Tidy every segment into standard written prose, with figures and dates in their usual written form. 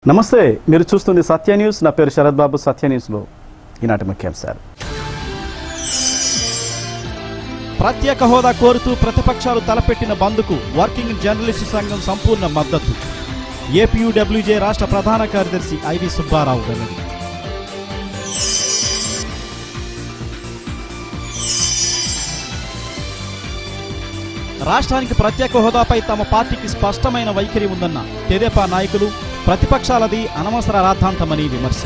నమస్తే, మీరు చూస్తుంది సత్య న్యూస్. నా పేరు శరత్ బాబు. సత్య న్యూస్లో ఈనాటి ముఖ్యాంశాలు. ప్రత్యేక హోదా కోరుతూ ప్రతిపక్షాలు తలపెట్టిన బంద్కు వర్కింగ్ జర్నలిస్టు సంఘం సంపూర్ణ మద్దతు. ఏపీయూడబ్ల్యూజే రాష్ట్ర ప్రధాన కార్యదర్శి ఐవి సుబ్బారావు వెల్లడి. రాష్ట్రానికి ప్రత్యేక హోదాపై తమ పార్టీకి స్పష్టమైన వైఖరి ఉందన్న తెదేపా నాయకులు, ప్రతిపక్షాలది అనవసర రాద్ధాంతమని విమర్శ.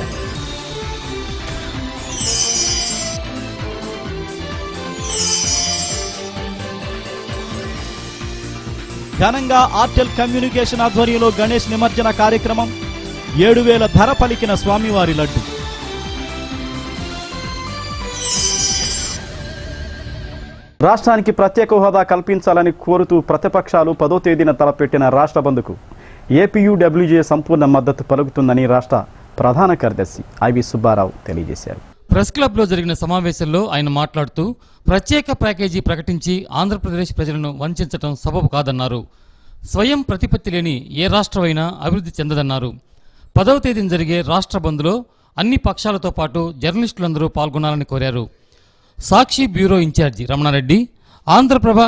ఘనంగా ఆర్టెల్ కమ్యూనికేషన్ ఆధ్వర్యంలో గణేష్ నిమజ్జన కార్యక్రమం. 7,000 ధర పలికిన స్వామివారి లడ్డు. రాష్ట్రానికి ప్రత్యేక హోదా కల్పించాలని కోరుతూ ప్రతిపక్షాలు 10వ తేదీన తలపెట్టిన రాష్ట్ర బంద్కు ఏపీయూడబ్ల్యూజే సంపూర్ణ మద్దతు పలుకుతుందని రాష్ట్ర ప్రధాన కార్యదర్శి ఐవి సుబ్బారావు తెలియజేశారు. ప్రెస్ క్లబ్లో జరిగిన సమావేశంలో ఆయన మాట్లాడుతూ ప్రత్యేక ప్యాకేజీ ప్రకటించి ఆంధ్రప్రదేశ్ ప్రజలను వంచడం సబబు కాదన్నారు. స్వయం ప్రతిపత్తి లేని ఏ రాష్ట్రమైనా అభివృద్ధి చెందదన్నారు. 10వ తేదీన జరిగే రాష్ట్ర బంద్లో అన్ని పక్షాలతో పాటు జర్నలిస్టులందరూ పాల్గొనాలని కోరారు. Sakshi bureau incharge Ramana Reddy, Andhra Prabha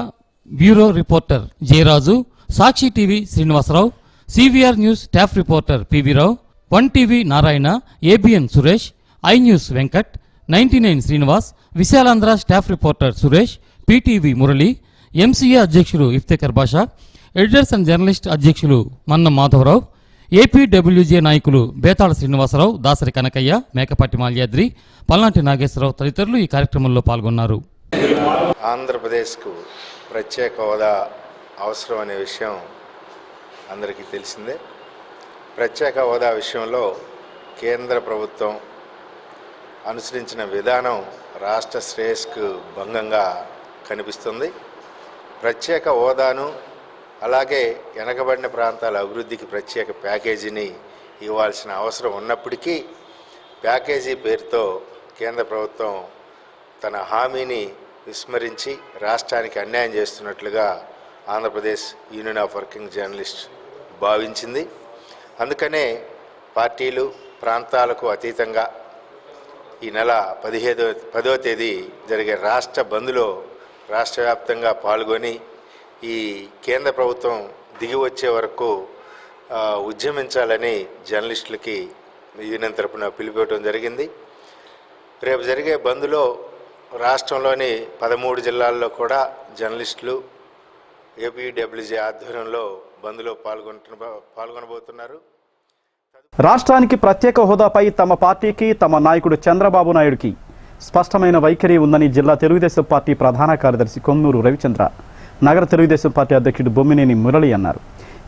bureau reporter Jayaraju, Sakshi TV Srinivasa Rao, CVR news staff reporter PV Rao, 1 TV Narayana, ABN Suresh, I news Venkat, 99 Srinivas, Visalandhra staff reporter Suresh, PTV Murali, MCA అధ్యక్షులు Iftekhar Basha, editors and journalist అధ్యక్షులు మన్నం మాధవరావు, ఏపీడబ్ల్యూజే నాయకులు బేతాళ శ్రీనివాసరావు, దాసరి కనకయ్య, మేకపాటి మాల్యాద్రి, పల్నాటి నాగేశ్వరరావు తదితరులు ఈ కార్యక్రమంలో పాల్గొన్నారు. ఆంధ్రప్రదేశ్కు ప్రత్యేక హోదా అవసరం అనే విషయం అందరికీ తెలిసిందే. ప్రత్యేక హోదా విషయంలో కేంద్ర ప్రభుత్వం అనుసరించిన విధానం రాష్ట్ర శ్రేయస్కు భంగంగా కనిపిస్తుంది. ప్రత్యేక హోదాను అలాగే వెనకబడిన ప్రాంతాల అభివృద్ధికి ప్రత్యేక ప్యాకేజీని ఇవ్వాల్సిన అవసరం ఉన్నప్పటికీ ప్యాకేజీ పేరుతో కేంద్ర ప్రభుత్వం తన హామీని విస్మరించి రాష్ట్రానికి అన్యాయం చేస్తున్నట్లుగా Andhra Pradesh union of working journalist భావించింది. అందుకనే పార్టీలు ప్రాంతాలకు అతీతంగా ఈ నెల 10వ తేదీ జరిగే రాష్ట్ర బంద్లో రాష్ట్ర వ్యాప్తంగా పాల్గొని ఈ కేంద్ర ప్రభుత్వం దిగి వచ్చే వరకు ఉద్యమించాలని జర్నలిస్టులకి యూనియన్ తరపున పిలిపివ్వడం జరిగింది. రేపు జరిగే బంద్లో రాష్ట్రంలోని 13 జిల్లాల్లో కూడా జర్నలిస్టులు ఏపీడబ్ల్యూజే ఆధ్వర్యంలో బంద్లో పాల్గొనబోతున్నారు. రాష్ట్రానికి ప్రత్యేక హోదాపై తమ పార్టీకి, తమ నాయకుడు చంద్రబాబు నాయుడుకి స్పష్టమైన వైఖరి ఉందని జిల్లా తెలుగుదేశం పార్టీ ప్రధాన కార్యదర్శి కొమ్మూరు రవిచంద్ర, నగర తెలుగుదేశం పార్టీ అధ్యక్షుడు బొమ్మినేని మురళి అన్నారు.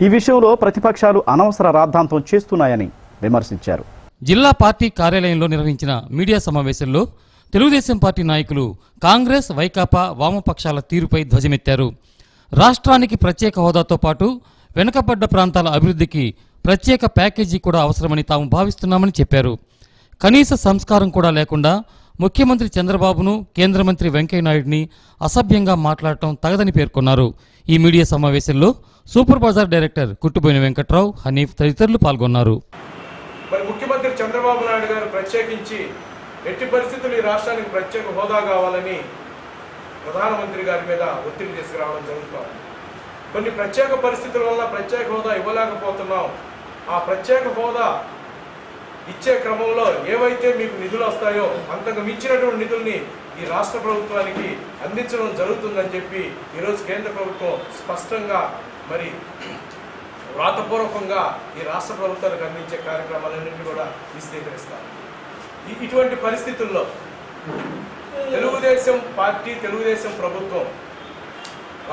ఈ విషయంలో ప్రతిపక్షాలు అనవసర రాద్ధాంతం చేస్తున్నాయని విమర్శించారు. జిల్లా పార్టీ కార్యాలయంలో నిర్వహించిన మీడియా సమావేశంలో తెలుగుదేశం పార్టీ నాయకులు కాంగ్రెస్, వైకాపా, వామపక్షాల తీరుపై ధ్వజమెత్తారు. రాష్ట్రానికి ప్రత్యేక హోదాతో పాటు వెనుకబడ్డ ప్రాంతాల అభివృద్ధికి ప్రత్యేక ప్యాకేజీ కూడా అవసరమని తాము భావిస్తున్నామని చెప్పారు. కనీస సంస్కారం కూడా లేకుండా ముఖ్యమంత్రి చంద్రబాబును, కేంద్ర మంత్రి వెంకయ్యనాయుడిని అసభ్యంగా మాట్లాడటం తగదని పేర్కొన్నారు. ఈ మీడియా సమావేశంలో సూపర్ బజార్ డైరెక్టర్ కుట్టుబోయిన వెంకట్రావు, హనీఫ్ తదితరులు పాల్గొన్నారు. మరి ముఖ్యమంత్రి చంద్రబాబు నాయుడు గారు ప్రత్యేకించి ఎట్టి పరిస్థితులు ఈ రాష్ట్రానికి ప్రత్యేక హోదా కావాలని ప్రధానమంత్రి గారి మీద ఒత్తిడి తీసుకురావడం జరుగుతుంది. కొన్ని ప్రత్యేక పరిస్థితుల వల్ల ప్రత్యేక హోదా ఇవ్వలేకపోతున్నాం. ఆ ప్రత్యేక హోదా ఇచ్చే క్రమంలో ఏవైతే మీకు నిధులు వస్తాయో అంతకు మించినటువంటి నిధుల్ని ఈ రాష్ట్ర ప్రభుత్వానికి అందించడం జరుగుతుందని చెప్పి ఈరోజు కేంద్ర ప్రభుత్వం స్పష్టంగా మరి వ్రాతపూర్వకంగా ఈ రాష్ట్ర ప్రభుత్వానికి అందించే కార్యక్రమాలన్నింటినీ కూడా విశదీకరిస్తారు. ఇటువంటి పరిస్థితుల్లో తెలుగుదేశం పార్టీ, తెలుగుదేశం ప్రభుత్వం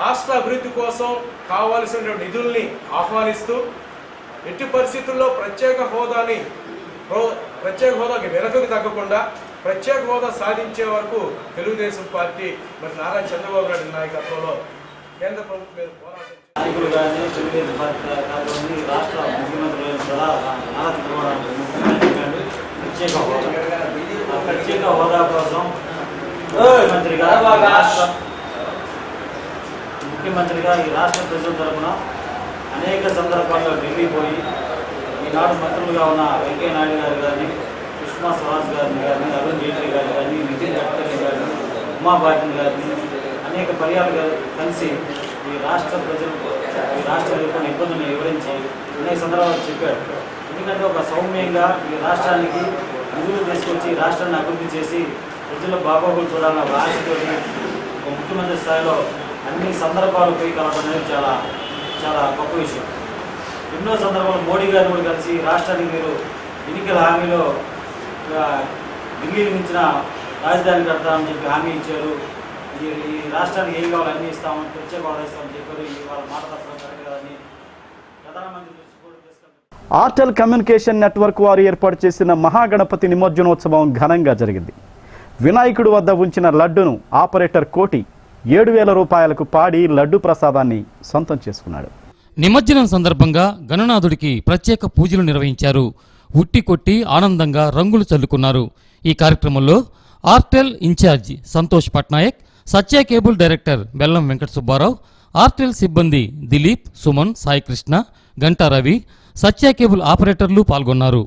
రాష్ట్ర అభివృద్ధి కోసం కావాల్సిన నిధుల్ని ఆహ్వానిస్తూ ఎట్టి పరిస్థితుల్లో ప్రత్యేక హోదాకి వెనకకు తగ్గకుండా ప్రత్యేక హోదా సాధించే వరకు తెలుగుదేశం పార్టీ మరి నారా చంద్రబాబు నాయుడు నాయకత్వంలో కేంద్ర ప్రభుత్వం మీద పోరాటం నాయకులు కానీ తెలుగుదేశం పార్టీ కార్యక్రమాన్ని రాష్ట్ర ముఖ్యమంత్రులు కూడా నారా చంద్రబాబు ప్రత్యేక హోదా కోసం ముఖ్యమంత్రిగా ఈ రాష్ట్ర ప్రజల తరఫున అనేక సందర్భాల్లో ఢిల్లీ పోయి ఈ ఈనాడు మంత్రులుగా ఉన్న వెంకయ్య నాయుడు గారు కానీ, సుష్మా స్వరాజ్ గారిని కానీ, అరుణ్ జైట్లీ గారు కానీ, నితిన్ గడ్కరీ గారిని, ఉమా భారతి గారిని అనేక పర్యాలుగా కలిసి ఈ రాష్ట్ర ఎదుర్కొన్న ఇబ్బందులను వివరించి అనేక సందర్భాలు చెప్పాడు. ఎందుకంటే ఒక సౌమ్యంగా ఈ రాష్ట్రానికి నిధులు తీసుకొచ్చి రాష్ట్రాన్ని అభివృద్ధి చేసి ప్రజల బాగోగులు చూడాలన్న ఒక ఆశతో ఒక ముఖ్యమంత్రి స్థాయిలో అన్ని సందర్భాలు పోయి కలపడం చాలా చాలా గొప్ప విషయం. ఎన్నో సందర్భాలు మోడీ గారు కూడా కలిసి రాష్ట్రానికి మీరు ఎన్నికల హామీలో ఢిల్లీ మించిన రాజధాని కడతామని చెప్పి హామీ ఇచ్చారు. ఈ రాష్ట్రానికి ఏం కావాలి అన్నీ ఇస్తామని, ప్రత్యేక హోదా ఇస్తామని చెప్పారు. వాళ్ళ మాట తప్పడం కరెక్ట్ కదని ప్రధానమంత్రి దృష్టి కూడా తీసుకెళ్తారు. ఆర్టెల్ కమ్యూనికేషన్ నెట్వర్క్ వారు ఏర్పాటు చేసిన మహాగణపతి నిమజ్జనోత్సవం ఘనంగా జరిగింది. వినాయకుడు వద్ద ఉంచిన లడ్డును ఆపరేటర్ కోటి 7,000 రూపాయలకు పాడి లడ్డు ప్రసాదాన్ని సొంతం చేసుకున్నాడు. నిమజ్జనం సందర్భంగా గణనాథుడికి ప్రత్యేక పూజలు నిర్వహించారు. ఉట్టి కొట్టి ఆనందంగా రంగులు చల్లుకున్నారు. ఈ కార్యక్రమంలో ఆర్టెల్ ఇన్ఛార్జ్ సంతోష్ పట్నాయక్, సత్య కేబుల్ డైరెక్టర్ బెల్లం వెంకట సుబ్బారావు, ఆర్టెల్ సిబ్బంది దిలీప్, సుమన్, సాయికృష్ణ, గంటా రవి, సత్య కేబుల్ ఆపరేటర్లు పాల్గొన్నారు.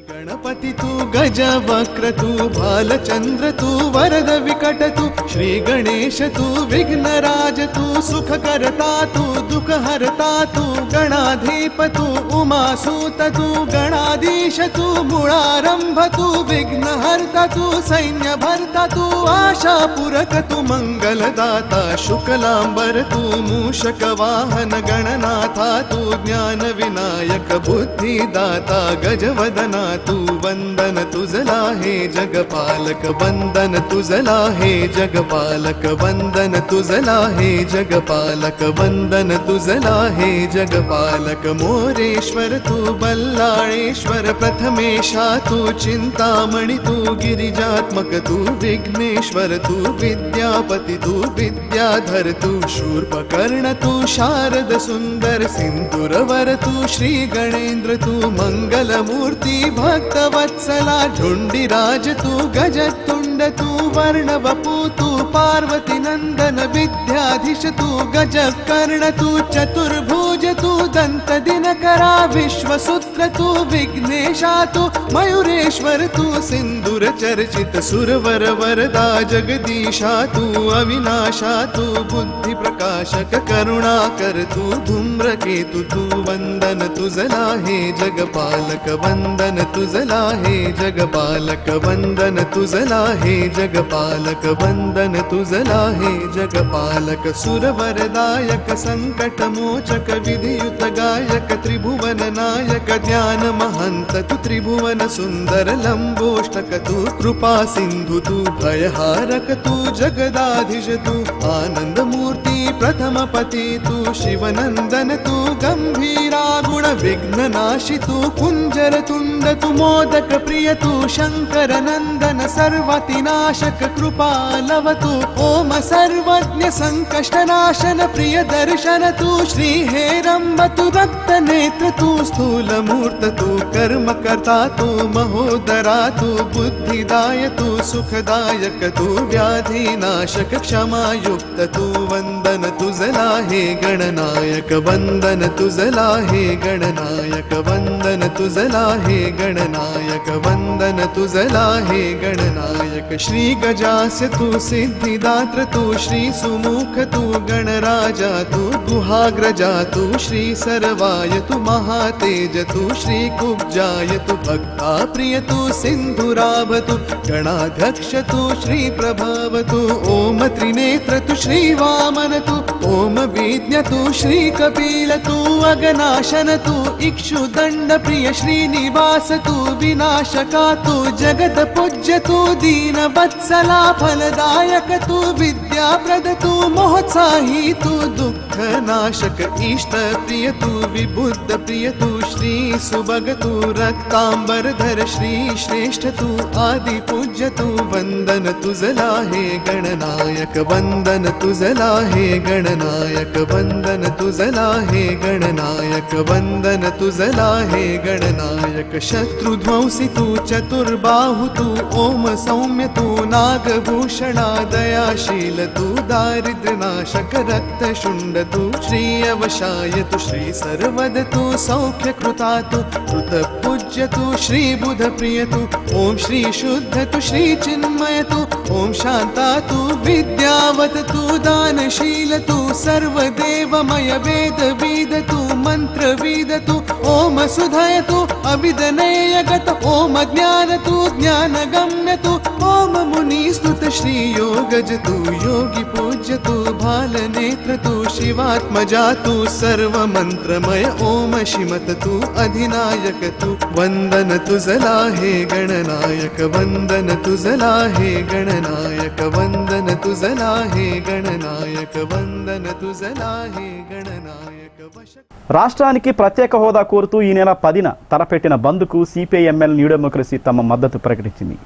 गणपति तू गज वक्र तू बालचंद्र तू वरद विकट तू श्री गणेश तू विघ्नराज तू सुख करता तू दुख हरता तू गणाधीप तू उमासूत तू गणाधीश तू मूळारंभ तू विघ्नहर्ता तू सैन्य भरता तू आशा पूरक तू मंगलदाता शुक्लांबर तू मूषक वाहन गणनाथा तू ज्ञान विनायक बुद्धिदाता गजवदना तू वंदन तुझला हे जगपालक वंदन तुझला हे जगपालक वंदन तुझला हे जगपालक वंदन तुझला हे जगपालक मोरेश्वर तू बल्लाळेश्वर प्रथमेशा तू चिंतामणि तू गिरिजात्मक तू विघ्नेश्वर तू विद्यापति तू विद्याधर तू शूर्पकर्ण तू शारद सुंदर सिंधुरवर तू श्री गणेन्द्र तू मंगलमूर्ति भक्तवत्सला झुंडिराज तू गजतुंड तू वर्णवपू तू पार्वती नंदन विद्याधीश तू गजकर्ण तू चतुर्भुज तू दंत दिनकरा विश्वसूत्र तू विघ्नेशा तू मयूरेश्वर तू सिंदूर चर्चित सुरवर वरदा जगदीशा तू अविनाशा तू बुद्धि प्रकाशक करुणाकर तू धूम्रकेतु तू वंदन तुझला हे जगपालक वंदन तुझला हे जगपालक वंदन तुझला हे जगपालक वंदन तुझला हे जगपालक सुरवरदायक संकट मोचक विधियुत गायक त्रिभुवन नायक ज्ञान महंत तु त्रिभुवन सुंदर लंबोष्टक तु कृपा सिंधु तु भयहारक तु जगदाधीश तु आनंद मूर्ति प्रथम पति तु शिवनंदन तु गंभीरा गुण विघ्न नाशि तु कुंजर तुंड तु मोदक प्रिय तु शंकर नंदन सर्वतिनाशक कृपालव तु ओम सर्वज्ञ संकष्ट नाशन प्रिय दर्शन तु श्री हेरंब तु रक्त नेत्र तु स्थूल मूर्त तु कर्म कर्ता तु महोदरा तु बुद्धिदाय तु सुखदायक तु व्याधि नाशक क्षमायुक्त तु वंदन तुझला हे गणनायक वंदन तुझला हे गणनायक वंदन तुझला हे गणनायक वंदन तुझला हे गणनायक श्री गजास्य तु सिद्धिदात्र तु श्री सुमुख तु गणराजा तु गुहाग्रजा तु श्री सर्वाय तु महातेज तु श्री कुब्जाय तु भक्ता प्रिय तु सिंधुराभ तु गणाध्यक्ष तु श्री प्रभव तु ओम त्रिनेत्र तु श्री वामन तु ओम विज्ञ तु श्री कपिल तु अगनाशन तु इक्षुदंड प्रिय श्रीनिवास तु विनाशका तु जगत पूज्य तु दीन वत्सला फलदायक तु विद्याप्रद तु मोहत्साही तु दुःख नाशक इष्ट प्रिय तु विबुद्ध प्रिय तु श्री सुभग तु रक्तांबरधर श्री श्रेष्ठ तु आदि पूज्य तु वंदन तुझला हे गणनायक वंदन तुझला हे गणनायक वंदन तुझला हे गणनायक वंदन तुझला हे गणनायक शत्रुध्वंस तुलसी तू चतुर्बाहु तू ओम सौम्य तू नागभूषणा दयाशील तू दारिद्र्यनाशक रक्तशुण्ड तू श्री अवशाय तू श्री सर्वद तू सौख्य कृता तू कृत पूज्य तू श्री बुध प्रिय तू ओम श्री शुद्ध तू श्री चिन्मय तू ओम शांता तू विद्यावत तू दानशील तू सर्वदेवमय वेद वेद तू मंत्र वेद तू ओम सुधय तू अविदनेयगत ओम ज्ञान तू ज्ञानगम्य तू ओम मुनिस्तुत श्री योगज तू योगी पूज्य तू भाल नेत्र तू शिवात्मजा तू सर्वमंत्रमय ओम शिमत तू अधिनायक तू वंदन तुझला हे गणनायक वंदन तुझला हे गणनायक वंदन तुझला हे गणनायक वंदन तुझला हे गणनायक वश రాష్ట్రానికి ప్రత్యేక హోదా కోరుతూ ఈ నెల 10న తలపెట్టిన బంద్కు సిపిఐఎంఎల్ న్యూ డెమోక్రసీ తమ మద్దతు ప్రకటించింది.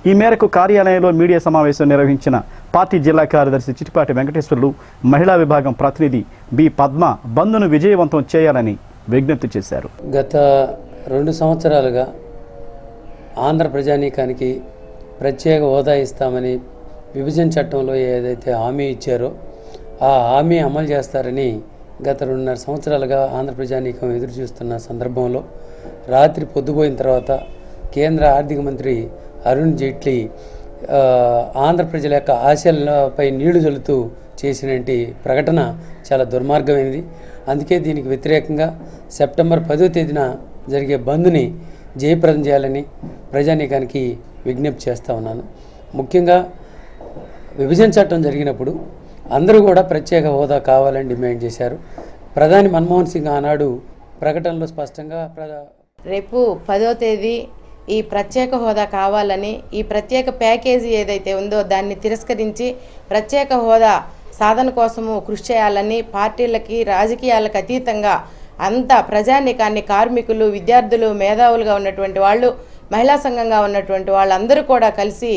ఈ మేరకు కార్యాలయంలో మీడియా సమావేశం నిర్వహించిన పార్టీ జిల్లా కార్యదర్శి చిటిపాటి వెంకటేశ్వర్లు, మహిళా విభాగం ప్రతినిధి బి పద్మ బంద్ను విజయవంతం చేయాలని విజ్ఞప్తి చేశారు. గత 2 సంవత్సరాలుగా ఆంధ్ర ప్రజానీకానికి ప్రత్యేక హోదా ఇస్తామని విభజన చట్టంలో ఏదైతే హామీ ఇచ్చారో ఆ హామీ అమలు చేస్తారని గత 2.5 సంవత్సరాలుగా ఆంధ్ర ప్రజానీకం ఎదురు చూస్తున్న సందర్భంలో రాత్రి పొద్దుపోయిన తర్వాత కేంద్ర ఆర్థిక మంత్రి అరుణ్ జైట్లీ ఆంధ్ర ప్రజల యొక్క ఆశలపై నీళ్లు చల్లుతూ చేసినటువంటి ప్రకటన చాలా దుర్మార్గమైనది. అందుకే దీనికి వ్యతిరేకంగా సెప్టెంబర్ 10వ తేదీన జరిగే బంద్ని జయప్రదం చేయాలని ప్రజానీకానికి విజ్ఞప్తి చేస్తూ ఉన్నాను. ముఖ్యంగా విభజన చట్టం జరిగినప్పుడు అందరూ కూడా ప్రత్యేక హోదా కావాలని డిమాండ్ చేశారు. ప్రధాని మన్మోహన్ సింగ్ ఆనాడు ప్రకటనలో స్పష్టంగా రేపు 10వ తేదీ ఈ ప్రత్యేక హోదా కావాలని, ఈ ప్రత్యేక ప్యాకేజీ ఏదైతే ఉందో దాన్ని తిరస్కరించి ప్రత్యేక హోదా సాధన కోసము కృషి చేయాలని పార్టీలకి రాజకీయాలకు అతీతంగా అంతా ప్రజానీకాన్ని, కార్మికులు, విద్యార్థులు, మేధావులుగా ఉన్నటువంటి వాళ్ళు, మహిళా సంఘంగా ఉన్నటువంటి వాళ్ళందరూ కూడా కలిసి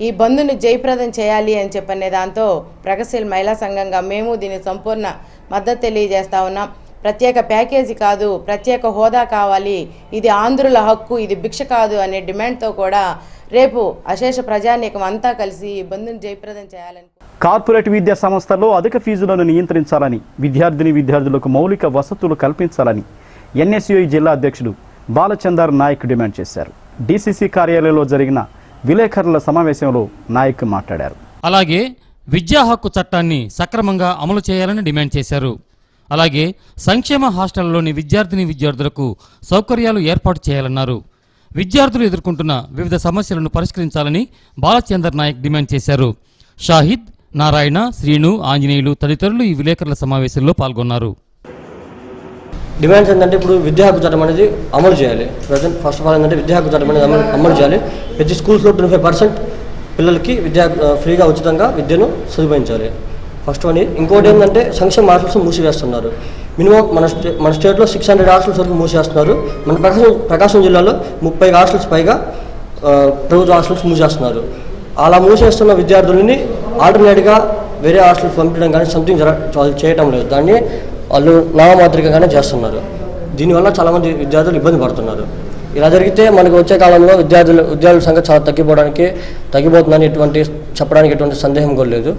ఈ బంద్ను జయప్రదం చేయాలి అని చెప్పనే దాంతో ప్రగతిశీల మహిళా సంఘంగా మేము దీనికి సంపూర్ణ మద్దతు తెలియజేస్తా ఉన్నాం. ప్రత్యేక ప్యాకేజీ కాదు, ప్రత్యేక హోదా కావాలి, ఇది ఆంధ్రుల హక్కు, ఇది భిక్ష కాదు అనే డిమాండ్తో కూడా రేపు అశేష ప్రజానీకం అంతా కలిసి ఈ బంద్ను జయప్రదం చేయాలని. కార్పొరేట్ విద్యా సంస్థల్లో అధిక ఫీజులను నియంత్రించాలని, విద్యార్థులకు మౌలిక వసతులు కల్పించాలని ఎన్ఎస్యుఐ జిల్లా అధ్యక్షుడు బాలచందర్ నాయక్ డిమాండ్ చేశారు. డిసిసి కార్యాలయంలో జరిగిన విలేకరుల సమావేశంలో నాయక్ మాట్లాడారు. అలాగే విద్యా హక్కు చట్టాన్ని సక్రమంగా అమలు చేయాలని డిమాండ్ చేశారు. అలాగే సంక్షేమ హాస్టళ్లలోని విద్యార్థులకు సౌకర్యాలు ఏర్పాటు చేయాలన్నారు. విద్యార్థులు ఎదుర్కొంటున్న వివిధ సమస్యలను పరిష్కరించాలని బాలచందర్ నాయక్ డిమాండ్ చేశారు. షాహిద్, నారాయణ, శ్రీను, ఆంజనేయులు తదితరులు ఈ విలేకరుల సమావేశంలో పాల్గొన్నారు. డిమాండ్స్ ఏంటంటే ఇప్పుడు విద్యా హక్కు చట్టం అనేది అమలు చేయాలి. ఫస్ట్ ఆఫ్ ఆల్ ఏంటంటే విద్యా హక్కు చట్టం అనేది అమలు చేయాలి. ప్రతి స్కూల్స్లో 25% పిల్లలకి ఫ్రీగా ఉచితంగా విద్యను సదుపాయించాలి. First one. ఇంకోటి ఏంటంటే సంక్షేమ హాస్టల్స్ మూసివేస్తున్నారు. మినిమం మన స్టేట్లో 600 హాస్టల్స్ వరకు మూసేస్తున్నారు. మన ప్రకాశం జిల్లాలో 30 హాస్టల్స్ పైగా ప్రభుత్వ హాస్టల్స్ మూసేస్తున్నారు. అలా మూసేస్తున్న విద్యార్థులని ఆల్టర్నేట్గా వేరే హాస్టల్స్ పంపించడం కానీ సంథింగ్ చేయటం లేదు. దాన్ని వాళ్ళు నామమాత్రికగానే చేస్తున్నారు. దీనివల్ల చాలామంది విద్యార్థులు ఇబ్బంది పడుతున్నారు. ఇలా జరిగితే మనకు వచ్చే కాలంలో విద్యార్థుల సంఖ్య చాలా తగ్గిపోతుందని చెప్పడానికి ఎటువంటి సందేహం కూడా లేదు.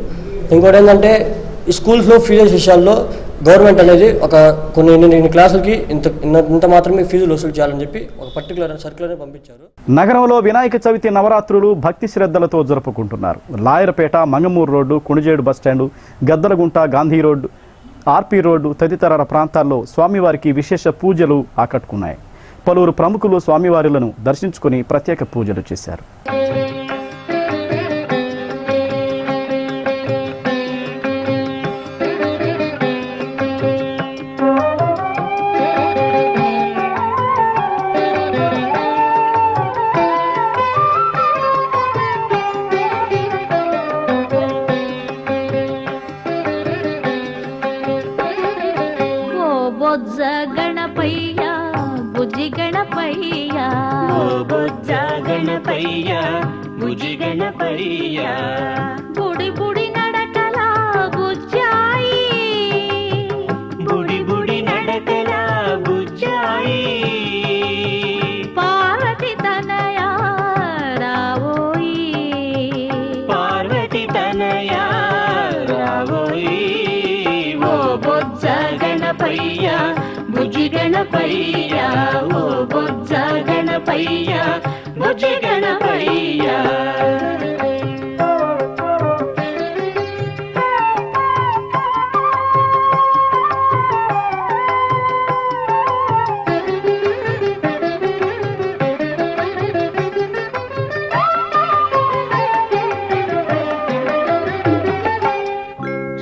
ఇంకోటి ఏంటంటే ఈ స్కూల్స్లో ఫీజుల విషయాల్లో గవర్నమెంట్ అనేది కొన్ని క్లాసులకి ఇంత మాత్రమే ఫీజులు వసూలు చేయాలని చెప్పి ఒక పర్టికులర్ సర్క్యులర్ పంపించారు. నగరంలో వినాయక చవితి నవరాత్రులు భక్తి శ్రద్ధలతో జరుపుకుంటున్నారు. Lawyerpet, Mangamuru road, Kunijedu bus stand, Gaddalagunta, Gandhi road, RP road తదితర ప్రాంతాల్లో స్వామివారికి విశేష పూజలు ఆకట్టుకున్నాయి. పలువురు ప్రముఖులు స్వామివారులను దర్శించుకుని ప్రత్యేక పూజలు చేశారు. బొజ్జ గణపయ్య బుజ్జి గణపయ్య బొజ్జ గణపయ్య బుజ్జి గణపయ్య బుడి బుడి నడకలా బుజ్జాయి బుడి బుడి నడకలా బుజ్జాయి పార్వతి తనయ గణపయ్య ఓ బొజ్జ గణపయ్య బుజ్జి గణపయ్య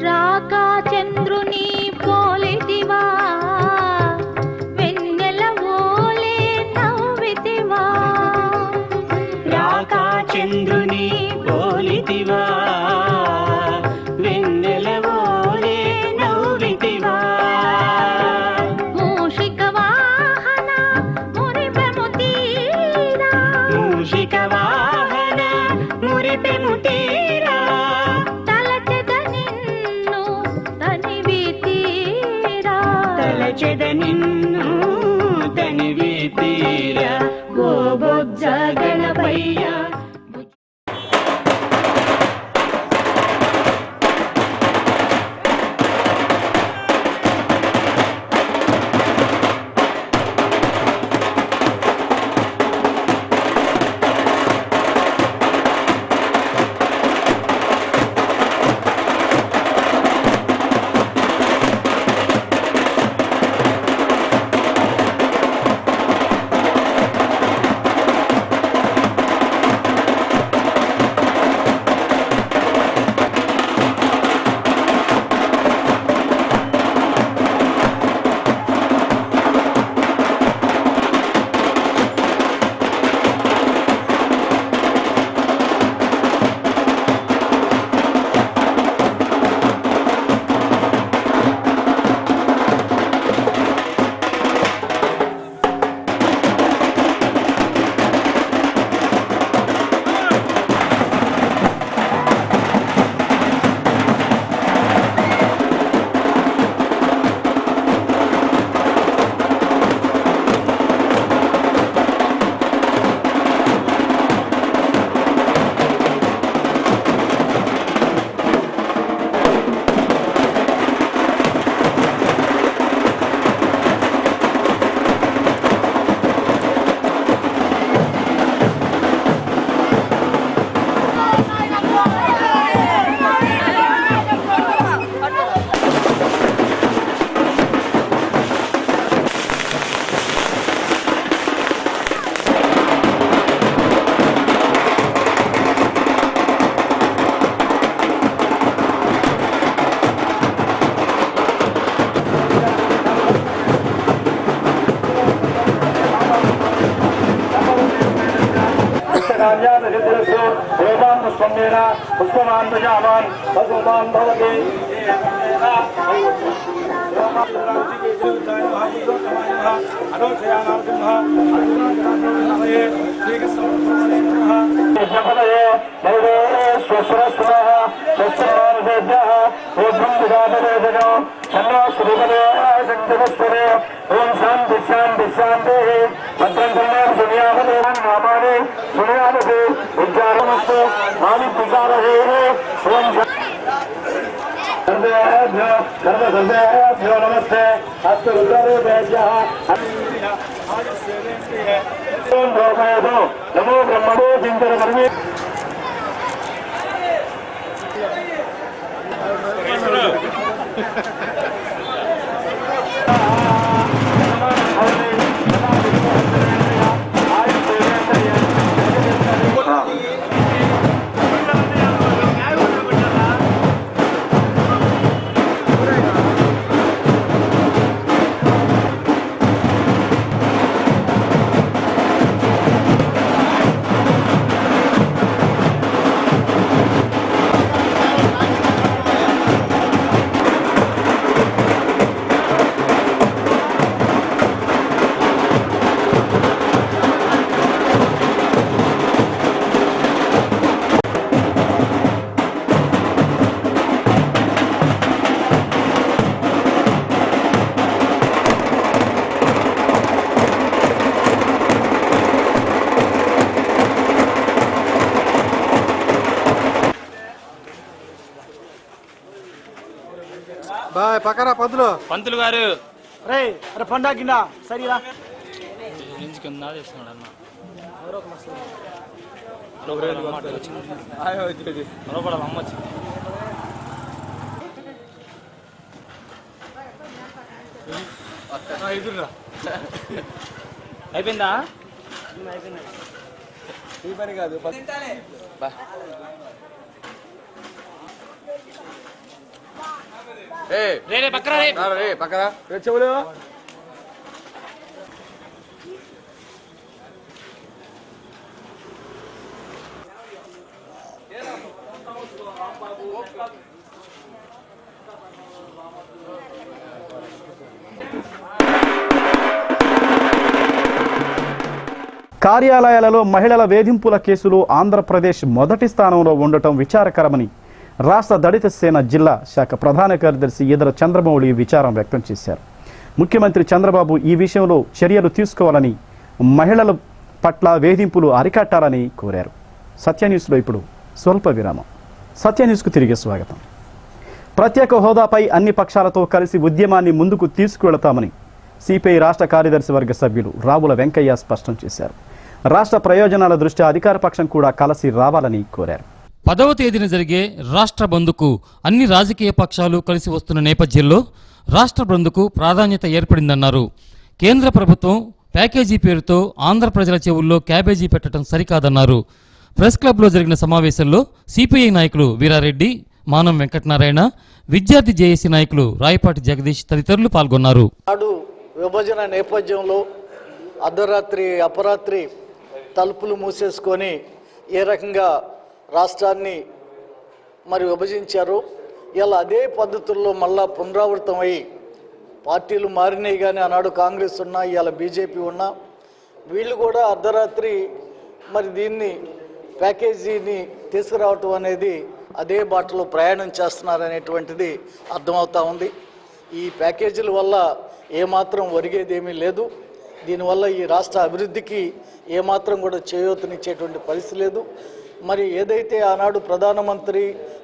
రాకా చంద్రుని పోలితివా వెన్నెల ఓలే నవ్వితివా రాకా చంద్రుని పోలితివా వెన్నెల ఓలే నవ్వితివా మూషిక వాహన మురిపెము తీరా మూషిక వాహన మురిపెము తీరా తలచెద నిన్ను తనివి తీరా తలచెద నిన్ను తనివి తీరా ఓ బొజ్జ గణపయ్య नमस्ते नमो ब्रह्मणो चिंतन कर्मी పంతులు గారు రే అరే పండా కింద సరిరా నుంచి కింద తీసుకున్నాడు అన్న అమ్మ వచ్చింది అయిపోయిందా ఈ పని కాదు పక్కన చెవులు కార్యాలయాలలో మహిళల వేధింపుల కేసులో ఆంధ్రప్రదేశ్ మొదటి స్థానంలో ఉండటం విచారకరమని రాష్ట్ర దళిత సేన జిల్లా శాఖ ప్రధాన కార్యదర్శి ఈదర చంద్రమౌళి విచారం వ్యక్తం చేశారు. ముఖ్యమంత్రి చంద్రబాబు ఈ విషయంలో చర్యలు తీసుకోవాలని, మహిళల పట్ల వేధింపులు అరికట్టాలని కోరారు. సత్యన్యూస్లో ఇప్పుడు స్వల్ప విరామం. సత్యన్యూస్కు తిరిగి స్వాగతం. ప్రత్యేక హోదాపై అన్ని పక్షాలతో కలిసి ఉద్యమాన్ని ముందుకు తీసుకువెళతామని సిపిఐ రాష్ట్ర కార్యదర్శి వర్గ సభ్యులు రావుల వెంకయ్య స్పష్టం చేశారు. రాష్ట్ర ప్రయోజనాల దృష్ట్యా అధికార పక్షం కూడా కలిసి రావాలని కోరారు. 10వ తేదీన జరిగే రాష్ట్ర బంద్కు అన్ని రాజకీయ పక్షాలు కలిసి వస్తున్న నేపథ్యంలో రాష్ట్ర బంద్కు ప్రాధాన్యత ఏర్పడిందన్నారు. కేంద్ర ప్రభుత్వం ప్యాకేజీ పేరుతో ఆంధ్ర ప్రజల చెవుల్లో క్యాబేజీ పెట్టడం సరికాదన్నారు. ప్రెస్ క్లబ్లో జరిగిన సమావేశంలో సిపిఐ నాయకులు వీరారెడ్డి, మానం వెంకటనారాయణ, విద్యార్థి జేఏసీ నాయకులు రాయపాటి జగదీష్ తదితరులు పాల్గొన్నారు. విభజన నేపథ్యంలో అర్ధరాత్రి అపరాత్రి తలుపులు మూసేసుకొని ఏ రకంగా రాష్ట్రాన్ని మరి విభజించారో ఇలా అదే పద్ధతుల్లో మళ్ళా పునరావృతమై పార్టీలు మారినాయి. కానీ ఆనాడు కాంగ్రెస్ ఉన్నా, ఇవాళ బీజేపీ ఉన్నా, వీళ్ళు కూడా అర్ధరాత్రి మరి దీన్ని ప్యాకేజీని తీసుకురావటం అనేది అదే బాటలో ప్రయాణం చేస్తున్నారనేటువంటిది అర్థమవుతా ఉంది. ఈ ప్యాకేజీల వల్ల ఏమాత్రం ఒరిగేదేమీ లేదు. దీనివల్ల ఈ రాష్ట్ర అభివృద్ధికి ఏమాత్రం కూడా చేయూతనిచ్చేటువంటి పరిస్థితి లేదు. మరి ఏదైతే ఆనాడు ప్రధానమంత్రి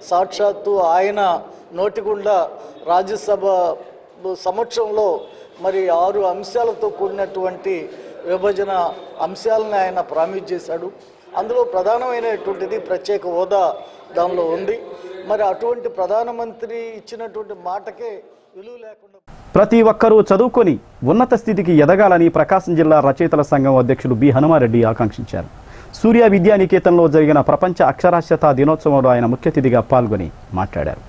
సాక్షాత్తు ఆయన నోటిగుండా రాజ్యసభ సమక్షంలో మరి 6 అంశాలతో కూడినటువంటి విభజన అంశాలను ఆయన ప్రామిస్ చేశాడు. అందులో ప్రధానమైనటువంటిది ప్రత్యేక హోదా దానిలో ఉంది. మరి అటువంటి ప్రధానమంత్రి ఇచ్చినటువంటి మాటకే విలువ లేకుండా ప్రతి ఒక్కరూ చదువుకొని ఉన్నత స్థితికి ఎదగాలని ప్రకాశం జిల్లా రచయితల సంఘం అధ్యక్షులు బి హనుమారెడ్డి ఆకాంక్షించారు. సూర్య విద్యానికేతన్లో జరిగిన ప్రపంచ అక్షరాస్యత దినోత్సవంలో ఆయన ముఖ్య అతిథిగా పాల్గొని మాట్లాడారు.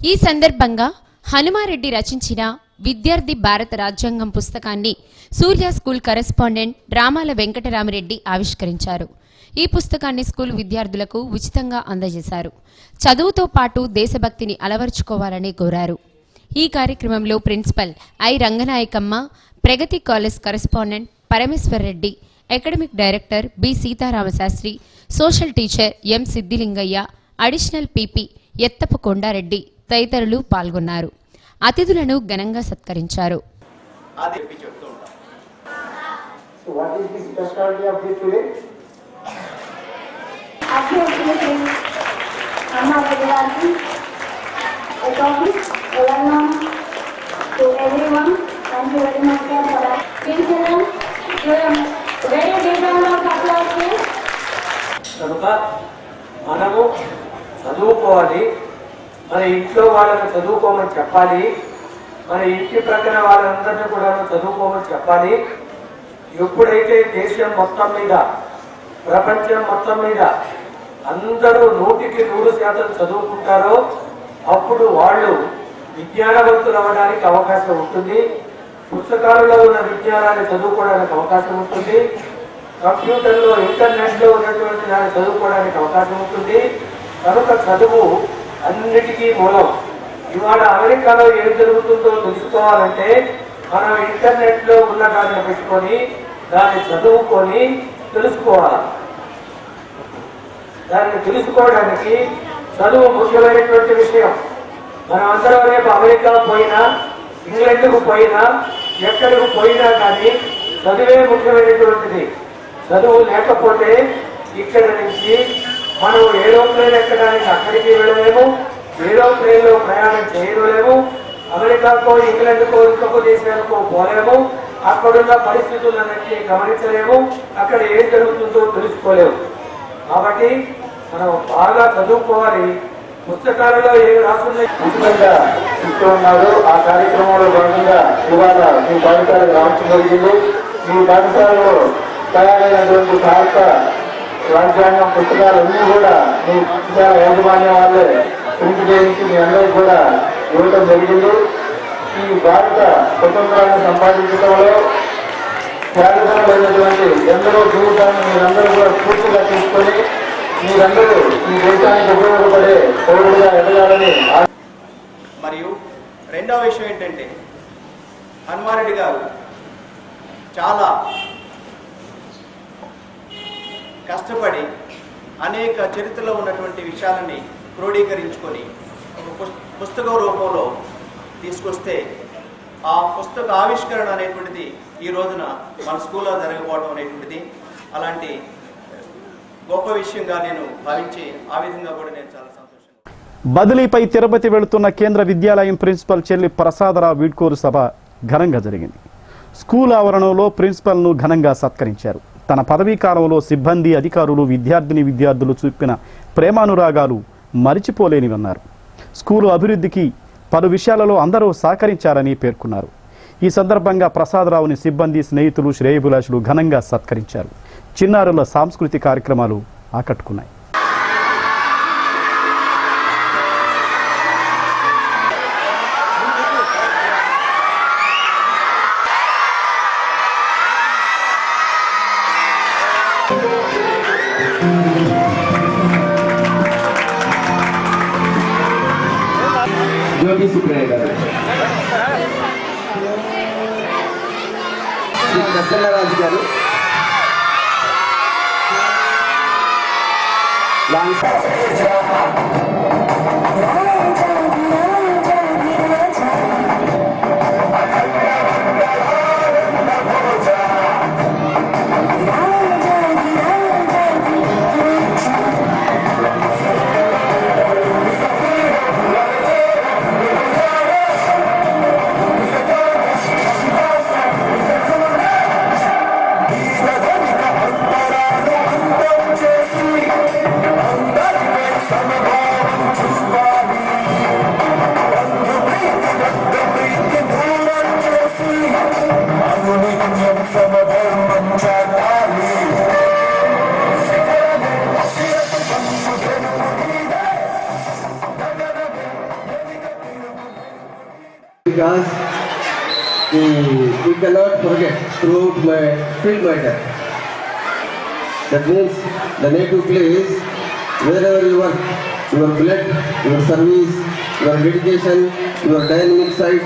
ఈ సందర్భంగా హనుమారెడ్డి రచించిన విద్యార్థి భారత రాజ్యాంగం పుస్తకాన్ని సూర్య స్కూల్ కరెస్పాండెంట్ రామాల వెంకటరామిరెడ్డి ఆవిష్కరించారు. ఈ పుస్తకాన్ని స్కూల్ విద్యార్థులకు ఉచితంగా అందజేశారు. చదువుతో పాటు దేశభక్తిని అలవర్చుకోవాలని కోరారు. ఈ కార్యక్రమంలో principal I Ranganayakamma, Pragathi college correspondent Parameshwar Reddy, academic director B Sitaramasastri, social teacher M Siddilingaiah, additional PP Ettapu Konda Reddy తదితరులు పాల్గొన్నారు. అతిథులను ఘనంగా సత్కరించారు. కనుక మనము చదువుకోవాలి, మన ఇంట్లో వాళ్ళని చదువుకోమని చెప్పాలి, మన ఇంటి ప్రక్కన వాళ్ళందరినీ కూడా చదువుకోమని చెప్పాలి. ఎప్పుడైతే దేశం మొత్తం మీద, ప్రపంచం మొత్తం మీద అందరూ 100% చదువుకుంటారో అప్పుడు వాళ్ళు విజ్ఞానవంతులు అవ్వడానికి అవకాశం ఉంటుంది. పుస్తకాలలో ఉన్న విజ్ఞానాన్ని చదువుకోవడానికి అవకాశం ఉంటుంది. కంప్యూటర్లో, ఇంటర్నెట్లో ఉన్నటువంటి దాన్ని చదువుకోవడానికి అవకాశం ఉంటుంది. కనుక చదువు అన్నిటికీ మూలం. ఇవాళ అమెరికాలో ఏం జరుగుతుందో తెలుసుకోవాలంటే మనం ఇంటర్నెట్లో ఉన్న దాన్ని పెట్టుకొని దాన్ని చదువుకొని తెలుసుకోవాలి. దాన్ని తెలుసుకోవడానికి చదువు ముఖ్యమైనటువంటి విషయం. మనం అందరం రేపు అమెరికా పోయినా, ఇంగ్లాండ్కు పోయినా, ఎక్కడికి పోయినా కానీ చదువే ముఖ్యమైనటువంటిది. చదువు లేకపోతే ఇక్కడ నుంచి మనం ఏరోప్లేన్ ఎక్కడానికి అక్కడికి వెళ్ళలేము, ఏరోప్లేన్లో ప్రయాణం చేయలేము. అమెరికాకో ఇంగ్లాండ్కో ఇంకొక దేశానికో పోలేము, అక్కడున్న పరిస్థితులన్నింటినీ గమనించలేము, అక్కడ ఏం జరుగుతుందో తెలుసుకోలేము. కాబట్టి మనం బాగా చదువుకోవాలి. పుస్తకాలలో ఏమి రాసున్నాయి ఇస్తూ ఉన్నారు. ఆ కార్యక్రమంలో భాగంగా ఇవాళ మీ పాఠశాలకు రావడం జరిగింది. మీ పాఠశాలలో తయారైనటువంటి భారత రాజ్యాంగం పుస్తకాలన్నీ కూడా మీ పాఠశాల యాజమాన్యం వాళ్ళే ప్రింట్ చేయించి మీ అందరికీ కూడా ఇవ్వడం జరిగింది. ఈ భారత స్వతంత్రాన్ని సంపాదించడంలో త్యాగమైనటువంటి ఎందరో జీవితాన్ని మీరందరూ కూడా పూర్తిగా తీసుకొని మీరందరూ ఈ దేశానికి ఉపయోగపడే పౌరులుగా ఎదగాలని. మరియు రెండవ విషయం ఏంటంటే హనుమారెడ్డి గారు చాలా కష్టపడి అనేక చరిత్రలో ఉన్నటువంటి విషయాలని క్రోడీకరించుకొని ఒక పుస్తక రూపంలో తీసుకొస్తే ఆ పుస్తక ఆవిష్కరణ అనేటువంటిది ఈ రోజున మన స్కూల్లో జరగకపోవడం అనేటువంటిది అలాంటి గొప్ప విషయంగా నేను భావించి ఆ విధంగా కూడా నేను చాలా సంతోషం. బదిలీపై తిరుపతి వెళుతున్న కేంద్ర విద్యాలయం ప్రిన్సిపల్ చెల్లి ప్రసాదరావు వీడ్కోలు సభ ఘనంగా జరిగింది. స్కూల్ ఆవరణలో ప్రిన్సిపల్ను ఘనంగా సత్కరించారు. తన పదవీ కాలంలో సిబ్బంది, అధికారులు, విద్యార్థులు చూపిన ప్రేమానురాగాలు మరిచిపోలేనివన్నారు. స్కూలు అభివృద్ధికి పలు విషయాలలో అందరూ సహకరించారని పేర్కొన్నారు. ఈ సందర్భంగా ప్రసాదరావుని సిబ్బంది, స్నేహితులు, శ్రేయోభిలాషులు ఘనంగా సత్కరించారు. చిన్నారుల సాంస్కృతిక కార్యక్రమాలు ఆకట్టుకున్నాయి. జ్యోతి సుప్రియ గారు, ప్రసన్నరాజు గారు, because we cannot forget throughout my field my death. That means the native place, wherever you work, your blood, your service, your dedication, your dynamic side,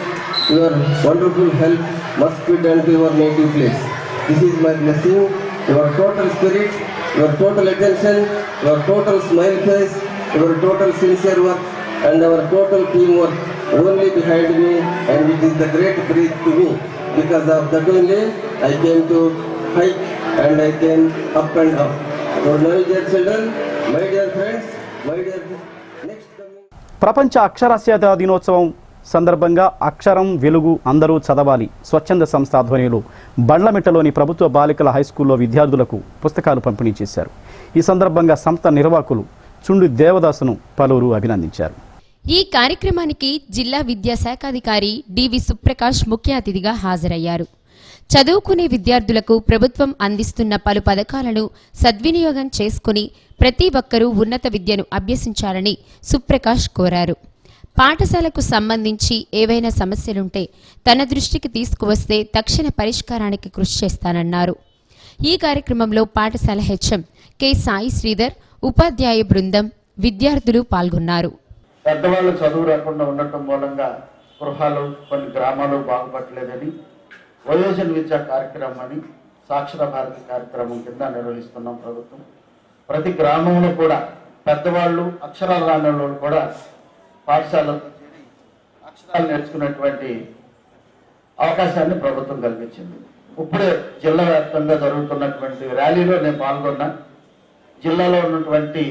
your wonderful help must be done to your native place. This is my blessing. Your total spirit, your total attention, your total smile face, your total sincere work, and our total teamwork only behind me, and it is the great breath to me. Because of that only I came to hike and I came up and up. So my dear children, my dear friends, my dear next coming. ప్రపంచ అక్షరాస్యత దినోత్సవం సందర్భంగా అక్షరం వెలుగు అందరూ చదవాలి స్వచ్ఛంద సంస్థ ఆధ్వర్యంలో బండ్లమిట్టలోని ప్రభుత్వ బాలికల హైస్కూల్లో విద్యార్థులకు పుస్తకాలు పంపిణీ చేశారు. ఈ సందర్భంగా సంస్థ నిర్వాహకులు చుండు దేవదాసును పలువురు అభినందించారు. ఈ కార్యక్రమానికి జిల్లా విద్యాశాఖాధికారి డివి సుప్రకాష్ ముఖ్య అతిథిగా హాజరయ్యారు. చదువుకునే విద్యార్థులకు ప్రభుత్వం అందిస్తున్న పలు పథకాలను సద్వినియోగం చేసుకుని ప్రతి ఒక్కరూ ఉన్నత విద్యను అభ్యసించాలని సుప్రకాష్ కోరారు. పాఠశాలకు సంబంధించి ఏవైనా సమస్యలుంటే తన దృష్టికి తీసుకువస్తే తక్షణ పరిష్కారానికి కృషి చేస్తానన్నారు. ఈ కార్యక్రమంలో పాఠశాల హెచ్ఎం కె సాయి శ్రీధర్, ఉపాధ్యాయ బృందం, విద్యార్థులు పాల్గొన్నారు. పెద్దవాళ్ళు చదువు రాకుండా ఉండటం మూలంగా గృహాలు కొన్ని గ్రామాలు బాగుపడలేదని వయోజన విద్యా కార్యక్రమాన్ని సాక్షర భారతి కార్యక్రమం కింద నిర్వహిస్తున్నాం ప్రభుత్వం. ప్రతి గ్రామంలో కూడా పెద్దవాళ్ళు అక్షరాలు రాని వాళ్ళు కూడా పాఠశాలలో అక్షరాలు నేర్చుకునేటువంటి అవకాశాన్ని ప్రభుత్వం కల్పించింది. ఇప్పుడే జిల్లా వ్యాప్తంగా జరుగుతున్నటువంటి ర్యాలీలో నేను పాల్గొన్నా. జిల్లాలో ఉన్నటువంటి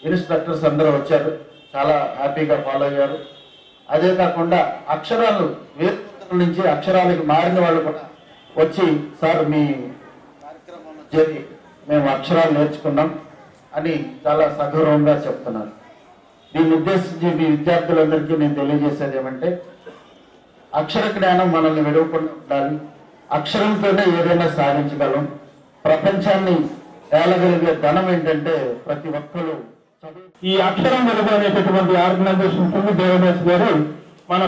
ఇన్స్పెక్టర్స్ అందరూ వచ్చారు, చాలా హ్యాపీగా ఫాలో అయ్యారు. అదే కాకుండా అక్షరాలు వేరే నుంచి అక్షరాలకు మారిన వాళ్ళు కూడా వచ్చి సార్ మీ కార్యక్రమంలో చేరి మేము అక్షరాలు నేర్చుకున్నాం అని చాలా సగౌరవంగా చెప్తున్నారు. దీన్ని ఉద్దేశించి మీ విద్యార్థులందరికీ నేను తెలియజేసేది ఏమంటే, అక్షర జ్ఞానం మనల్ని విడవకుండా ఉండాలి. అక్షరంతోనే ఏదైనా సాధించగలం. ప్రపంచాన్ని ఏలగలిగే ధనం ఏంటంటే ప్రతి ఒక్కరు ఈ అక్షరం వెలుగు అనేటటువంటి ఆర్గనైజేషన్ కింద దేవదాస్ గారు మన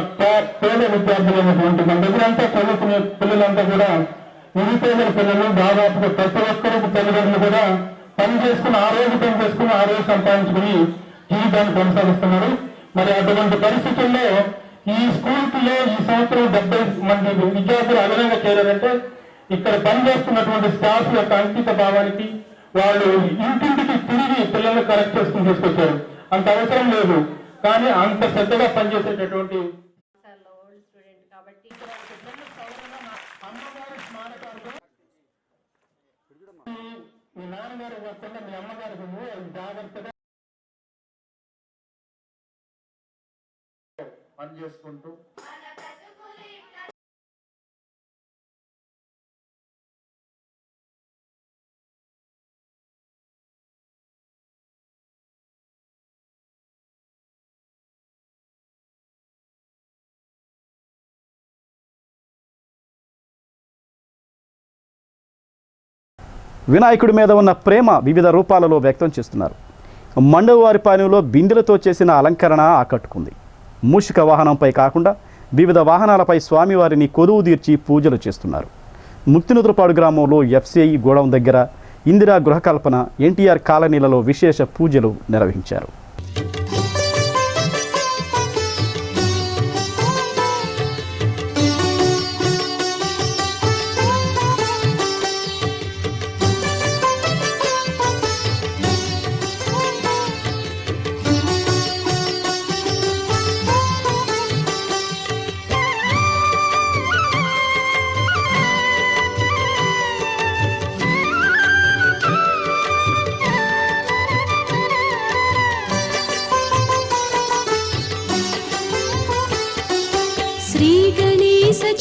పేద విద్యార్థులైనటువంటి మన దగ్గర అంతా చదువుకునే పిల్లలంతా కూడా నిరుపేదల పిల్లలు, దాదాపుగా ప్రతి ఒక్కరు తల్లిదండ్రులు కూడా పని చేసుకుని ఆ రోజు సంపాదించుకుని జీవితాన్ని కొనసాగిస్తున్నారు. మరి అటువంటి పరిస్థితుల్లో ఈ స్కూల్లో ఈ సంవత్సరం 70 మంది విద్యార్థులు అదనంగా చేరారంటే ఇక్కడ పనిచేస్తున్నటువంటి స్టాఫ్ యొక్క అంకిత భావానికి వాళ్ళు ఇంటింటికి తిరిగి పిల్లల్ని కరెక్ట్ చేసుకుని తీసుకొచ్చారు. అంత అవసరం లేదు, కానీ అంత శ్రద్ధగా పనిచేసేటటువంటి మీ నాన్నగారు కాకుండా మీ అమ్మగారికి జాగ్రత్తగా పనిచేసుకుంటూ వినాయకుడి మీద ఉన్న ప్రేమ వివిధ రూపాలలో వ్యక్తం చేస్తున్నారు. మండవవారిపాలెంలో బిందెలతో చేసిన అలంకరణ ఆకట్టుకుంది. మూషిక వాహనంపై కాకుండా వివిధ వాహనాలపై స్వామివారిని కొలువు తీర్చి పూజలు చేస్తున్నారు. ముక్తినుద్రపాడు గ్రామంలో ఎఫ్సిఐ గోడౌన్ దగ్గర ఇందిరా గృహకల్పన ఎన్టీఆర్ కాలనీలలో విశేష పూజలు నిర్వహించారు.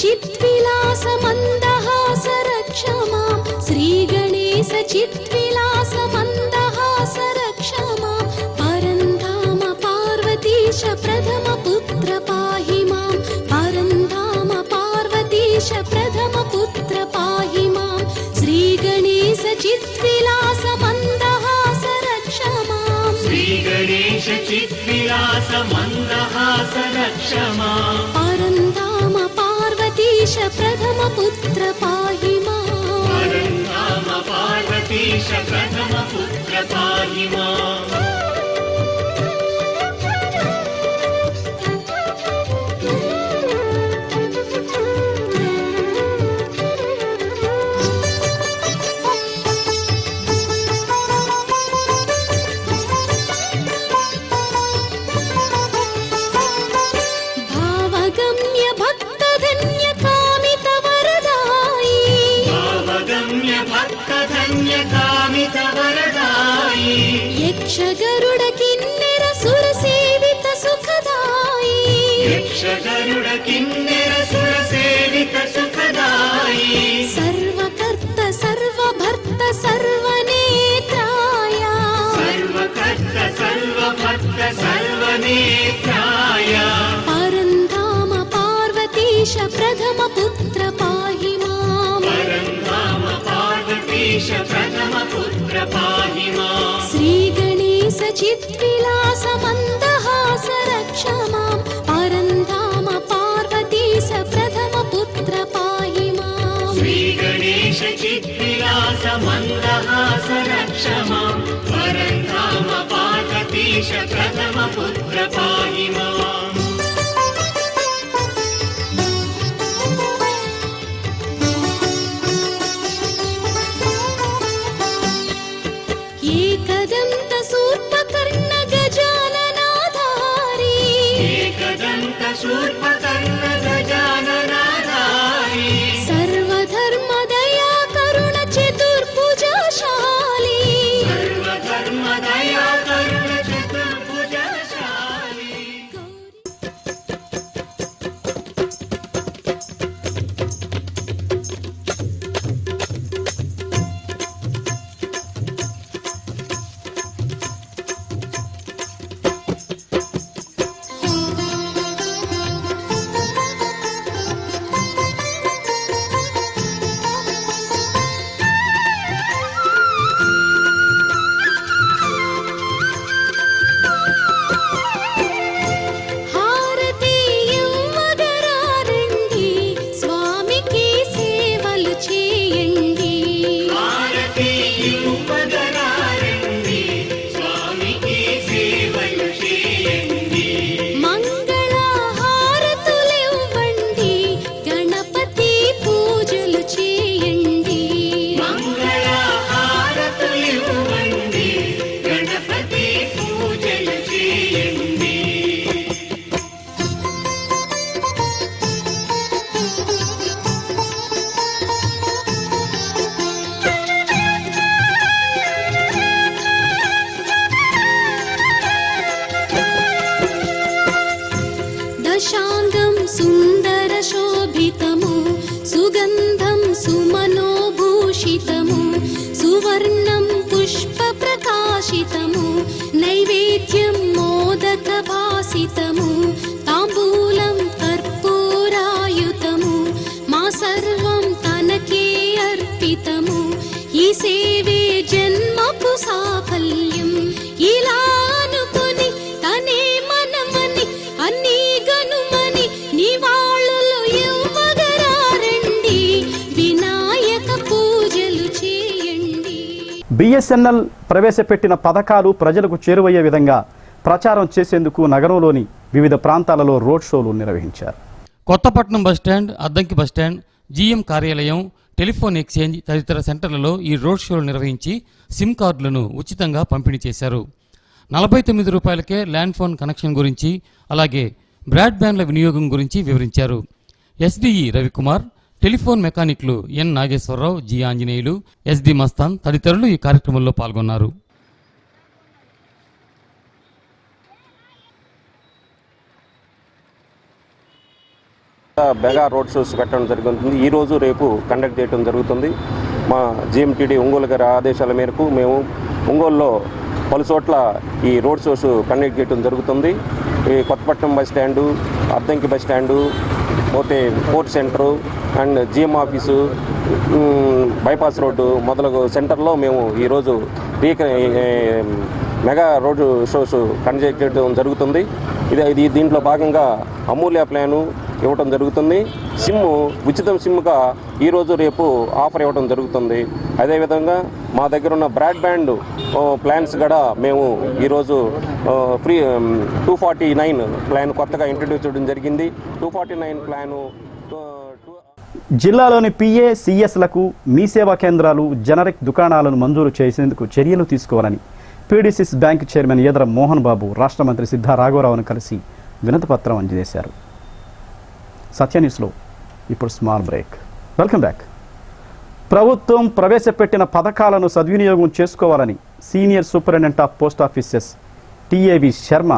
चित्विलास मंदहास रक्ष मां श्रीगणेश चित्विलास मंदहास रक्ष मां परन्धाम पार्वतीश प्रथम पुत्र पाहि मां परन्धाम पार्वतीश प्रथम पुत्र पाहि मां श्रीगणेश चित्विलास मंदहास रक्ष मां श्रीगणेश चित्विलास मंदहास रक्ष मां परन्धाम पार्वतीश प्रथम पुत्र पाहि मां परन्धाम पार्वतीश प्रथम पुत्र पाहि मां यक्ष गरुड किन्नर सुर सेवित सुखदाई यक्ष गरुड किन्नर सुर सेवित सुखदाई सर्वकर्ता सर्वभर्ता सर्वनेत्राय सर्वकर्ता सर्वभर्ता सर्वनेत्राय परन्धाम पार्वतीश प्रथम पुत्र पाहि मां परन्धाम पार्वतीश प्रथम पुत्र पाहि मां श्रीगणेश चित्विलास मंदहास रक्ष मां परन्धाम पार्वतीश प्रथम पुत्र पाहि मां श्रीगणेश चित्विलास मंदहास रक्ष मां परन्धाम पार्वतीश प्रथम पुत्र पाहि मां एकदन्त सूर्पकर्ण गजाननाधारी एकदन्त सूर्पकर्ण गजाननाधारी सर्वधर्म दया करुण चतुर्भुजशाली सर्वधर्म दया करुण चतुर्भुजशाली బిఎస్ఎన్ఎల్ ప్రవేశపెట్టిన పథకాలు ప్రజలకు చేరువయ్యే విధంగా ప్రచారం చేసేందుకు నగరంలోని వివిధ ప్రాంతాలలో రోడ్ షోలు నిర్వహించారు. Kothapatnam bus stand, Addanki bus stand, GM కార్యాలయం, టెలిఫోన్ ఎక్స్చేంజ్ తదితర సెంటర్లలో ఈ రోడ్ షోలు నిర్వహించి సిమ్ కార్డులను ఉచితంగా పంపిణీ చేశారు. 49 రూపాయలకే ల్యాండ్ ఫోన్ కనెక్షన్ గురించి, అలాగే బ్రాడ్బ్యాండ్ల వినియోగం గురించి వివరించారు. ఎస్డిఈ రవికుమార్, టెలిఫోన్ మెకానిక్లు ఎన్ నాగేశ్వరరావు, జి ఆంజనేయులు, ఎస్డి మస్తాన్ తదితరులు ఈ కార్యక్రమంలో పాల్గొన్నారు. మెగా రోడ్ షోస్ పెట్టడం జరుగుతుంది. ఈరోజు రేపు కండక్ట్ చేయడం జరుగుతుంది. మా జిఎంటీడీ ఒంగోలు గారి ఆదేశాల మేరకు మేము ఒంగోలులో పలు చోట్ల ఈ రోడ్ షోస్ కండక్ట్ చేయడం జరుగుతుంది. ఈ Kothapatnam bus stand, Addanki bus stand, పోతే port center and GM office, bypass road మొదలగు సెంటర్లో మేము ఈరోజు మెగా రోడ్ షోస్ కండక్ట్ చేయడం జరుగుతుంది. ఇది దీంట్లో భాగంగా అమూల్య ప్లాను ఇవ్వటం జరుగుతుంది. సిమ్ ఉచితం సిమ్గా ఈరోజు రేపు ఆఫర్ ఇవ్వడం జరుగుతుంది. అదేవిధంగా మా దగ్గర ఉన్న బ్రాడ్బ్యాండ్ ప్లాన్స్ కూడా మేము ఈరోజు ఫ్రీ 249 ప్లాన్ కొత్తగా ఇంట్రడ్యూస్ చేయడం జరిగింది. 249 ప్లాను జిల్లాలోని పిఏ సిఎస్లకు మీ సేవా కేంద్రాలు, జనరిక్ దుకాణాలను మంజూరు చేసేందుకు చర్యలు తీసుకోవాలని పీడీసీఎస్ బ్యాంక్ చైర్మన్ ఈదర మోహన్ బాబు రాష్ట్ర మంత్రి సిద్ధా రాఘవరావును కలిసి వినతిపత్రం అందజేశారు. సత్యన్యూస్లో ఇప్పుడు స్మాల్ బ్రేక్. Welcome back. ప్రభుత్వం ప్రవేశపెట్టిన పథకాలను సద్వినియోగం చేసుకోవాలని senior superintendent of post offices TAV Sharma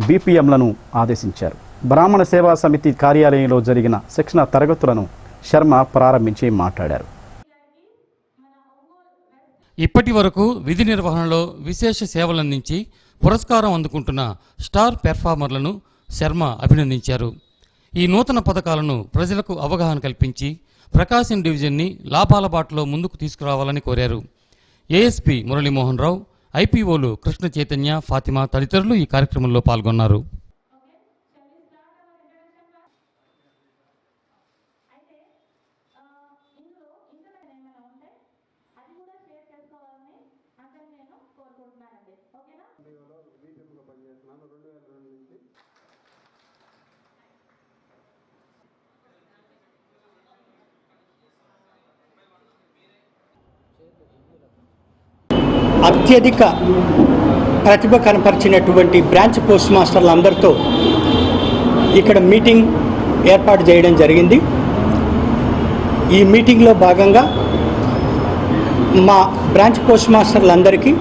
బీపీఎంలను ఆదేశించారు. బ్రాహ్మణ సేవా సమితి కార్యాలయంలో జరిగిన శిక్షణ తరగతులను శర్మ ప్రారంభించి మాట్లాడారు. ఇప్పటి వరకు విధి నిర్వహణలో విశేష సేవలందించి పురస్కారం అందుకుంటున్న స్టార్ పెర్ఫార్మర్లను శర్మ అభినందించారు. ఈ నూతన పథకాలను ప్రజలకు అవగాహన కల్పించి ప్రకాశం డివిజన్ని లాభాల బాటలో ముందుకు తీసుకురావాలని కోరారు. ఏఎస్పీ మురళీమోహన్ రావు, ఐపీఓలు కృష్ణ చైతన్య, ఫాతిమా తదితరులు ఈ కార్యక్రమంలో పాల్గొన్నారు. అత్యధిక ప్రతిభ కనపరిచినటువంటి బ్రాంచ్ పోస్ట్ మాస్టర్లు అందరితో ఇక్కడ మీటింగ్ ఏర్పాటు చేయడం జరిగింది. ఈ మీటింగ్లో భాగంగా మా బ్రాంచ్ పోస్ట్ మాస్టర్లందరికీ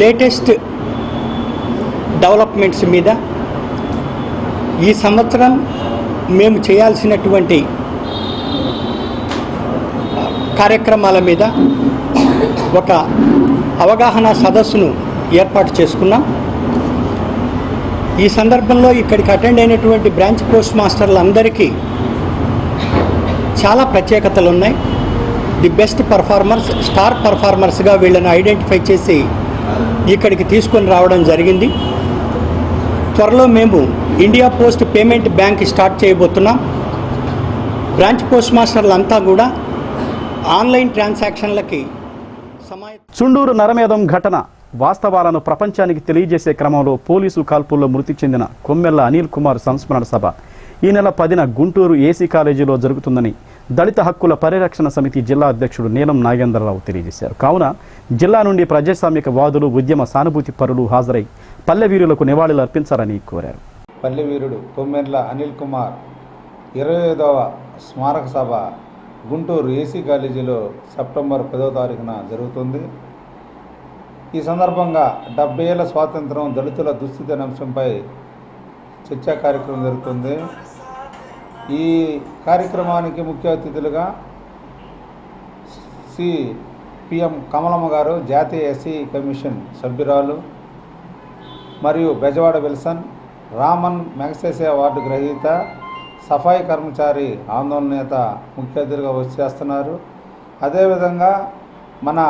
లేటెస్ట్ డెవలప్మెంట్స్ మీద, ఈ సంవత్సరం మేము చేయాల్సినటువంటి కార్యక్రమాల మీద ఒక అవగాహన సదస్సును ఏర్పాటు చేసుకున్నాం. ఈ సందర్భంలో ఇక్కడికి అటెండ్ అయినటువంటి బ్రాంచ్ పోస్ట్ మాస్టర్లందరికీ చాలా ప్రత్యేకతలు ఉన్నాయి. ది బెస్ట్ పర్ఫార్మర్స్, స్టార్ పర్ఫార్మర్స్గా వీళ్ళని ఐడెంటిఫై చేసి ఇక్కడికి తీసుకొని రావడం జరిగింది. త్వరలో మేము India post payment bank start చేయబోతున్నాం. బ్రాంచ్ పోస్ట్ మాస్టర్లంతా కూడా ఆన్లైన్ ట్రాన్సాక్షన్లకి చుండూరు నరమేధం ఘటన వాస్తవాలను ప్రపంచానికి తెలియజేసే క్రమంలో పోలీసు కాల్పుల్లో మృతి చెందిన కొమ్మెల్ల అనిల్ కుమార్ సంస్మరణ సభ ఈ నెల 10న గుంటూరు ఏసీ కాలేజీలో జరుగుతుందని దళిత హక్కుల పరిరక్షణ సమితి జిల్లా అధ్యక్షుడు నీలం నాగేంద్రరావు తెలియజేశారు. కావున జిల్లా నుండి ప్రజాస్వామిక వాదులు, ఉద్యమ సానుభూతి పరులు హాజరై పల్లెవీరులకు నివాళులు అర్పించాలని కోరారు. పల్లెవీరుడు కొమ్మెల్ల అనిల్ కుమార్ 25వ స్మారక సభ గుంటూరు ఏసీ కాలేజీలో సెప్టెంబర్ 10వ తారీఖున జరుగుతుంది. ఈ సందర్భంగా 70 ఏళ్ల స్వాతంత్రం, దళితుల దుస్థితి అనే అంశంపై చర్చా కార్యక్రమం జరుగుతుంది. ఈ కార్యక్రమానికి ముఖ్య అతిథులుగా సిపిఎం కమలమ్మ గారు, జాతీయ ఎస్సీ కమిషన్ సభ్యురాలు, మరియు Bezawada Wilson, ramon magsaysay award గ్రహీత, సఫాయి కర్మచారి ఆందోళన నేత ముఖ్య అతిథిగా వచ్చేస్తున్నారు. అదేవిధంగా మన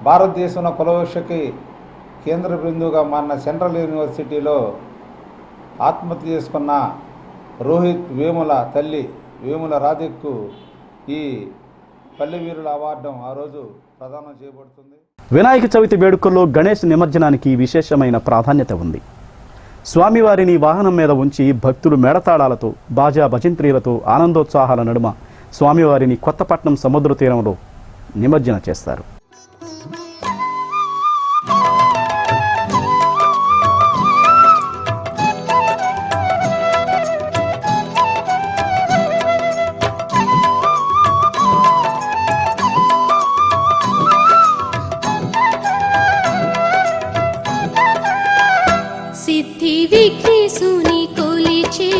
భారతదేశంలో కులవివక్షకి కేంద్ర బిందువుగా మారిన సెంట్రల్ యూనివర్సిటీలో ఆత్మహత్య చేసుకున్న రోహిత్ వేముల తల్లి వేముల రాధిక్కు ఈ పల్లెవీరుల అవార్డు ఆ రోజు ప్రదానం చేయబడుతుంది. వినాయక చవితి వేడుకల్లో గణేష్ నిమజ్జనానికి విశేషమైన ప్రాధాన్యత ఉంది. స్వామివారిని వాహనం మీద ఉంచి భక్తులు మేళతాళాలతో బాజా భజంత్రీలతో ఆనందోత్సాహాల నడుమ స్వామివారిని కొత్తపట్నం సముద్ర తీరంలో నిమజ్జన చేస్తారు. సిద్ధి విఘ్నేశుని కొలిచే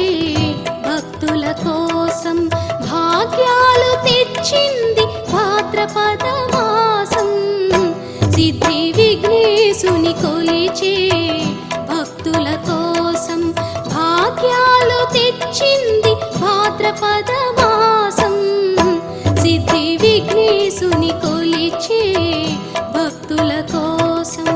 భక్తుల కోసం భాగ్యాలు తెచ్చింది భాద్రపద మాసం. సిద్ధి విఘ్నేశుని కొలిచే భక్తుల కోసం భాగ్యాలు తెచ్చింది భాద్రపద మాసం. సిద్ధి విఘ్నేశుని కొలిచే భక్తుల కోసం.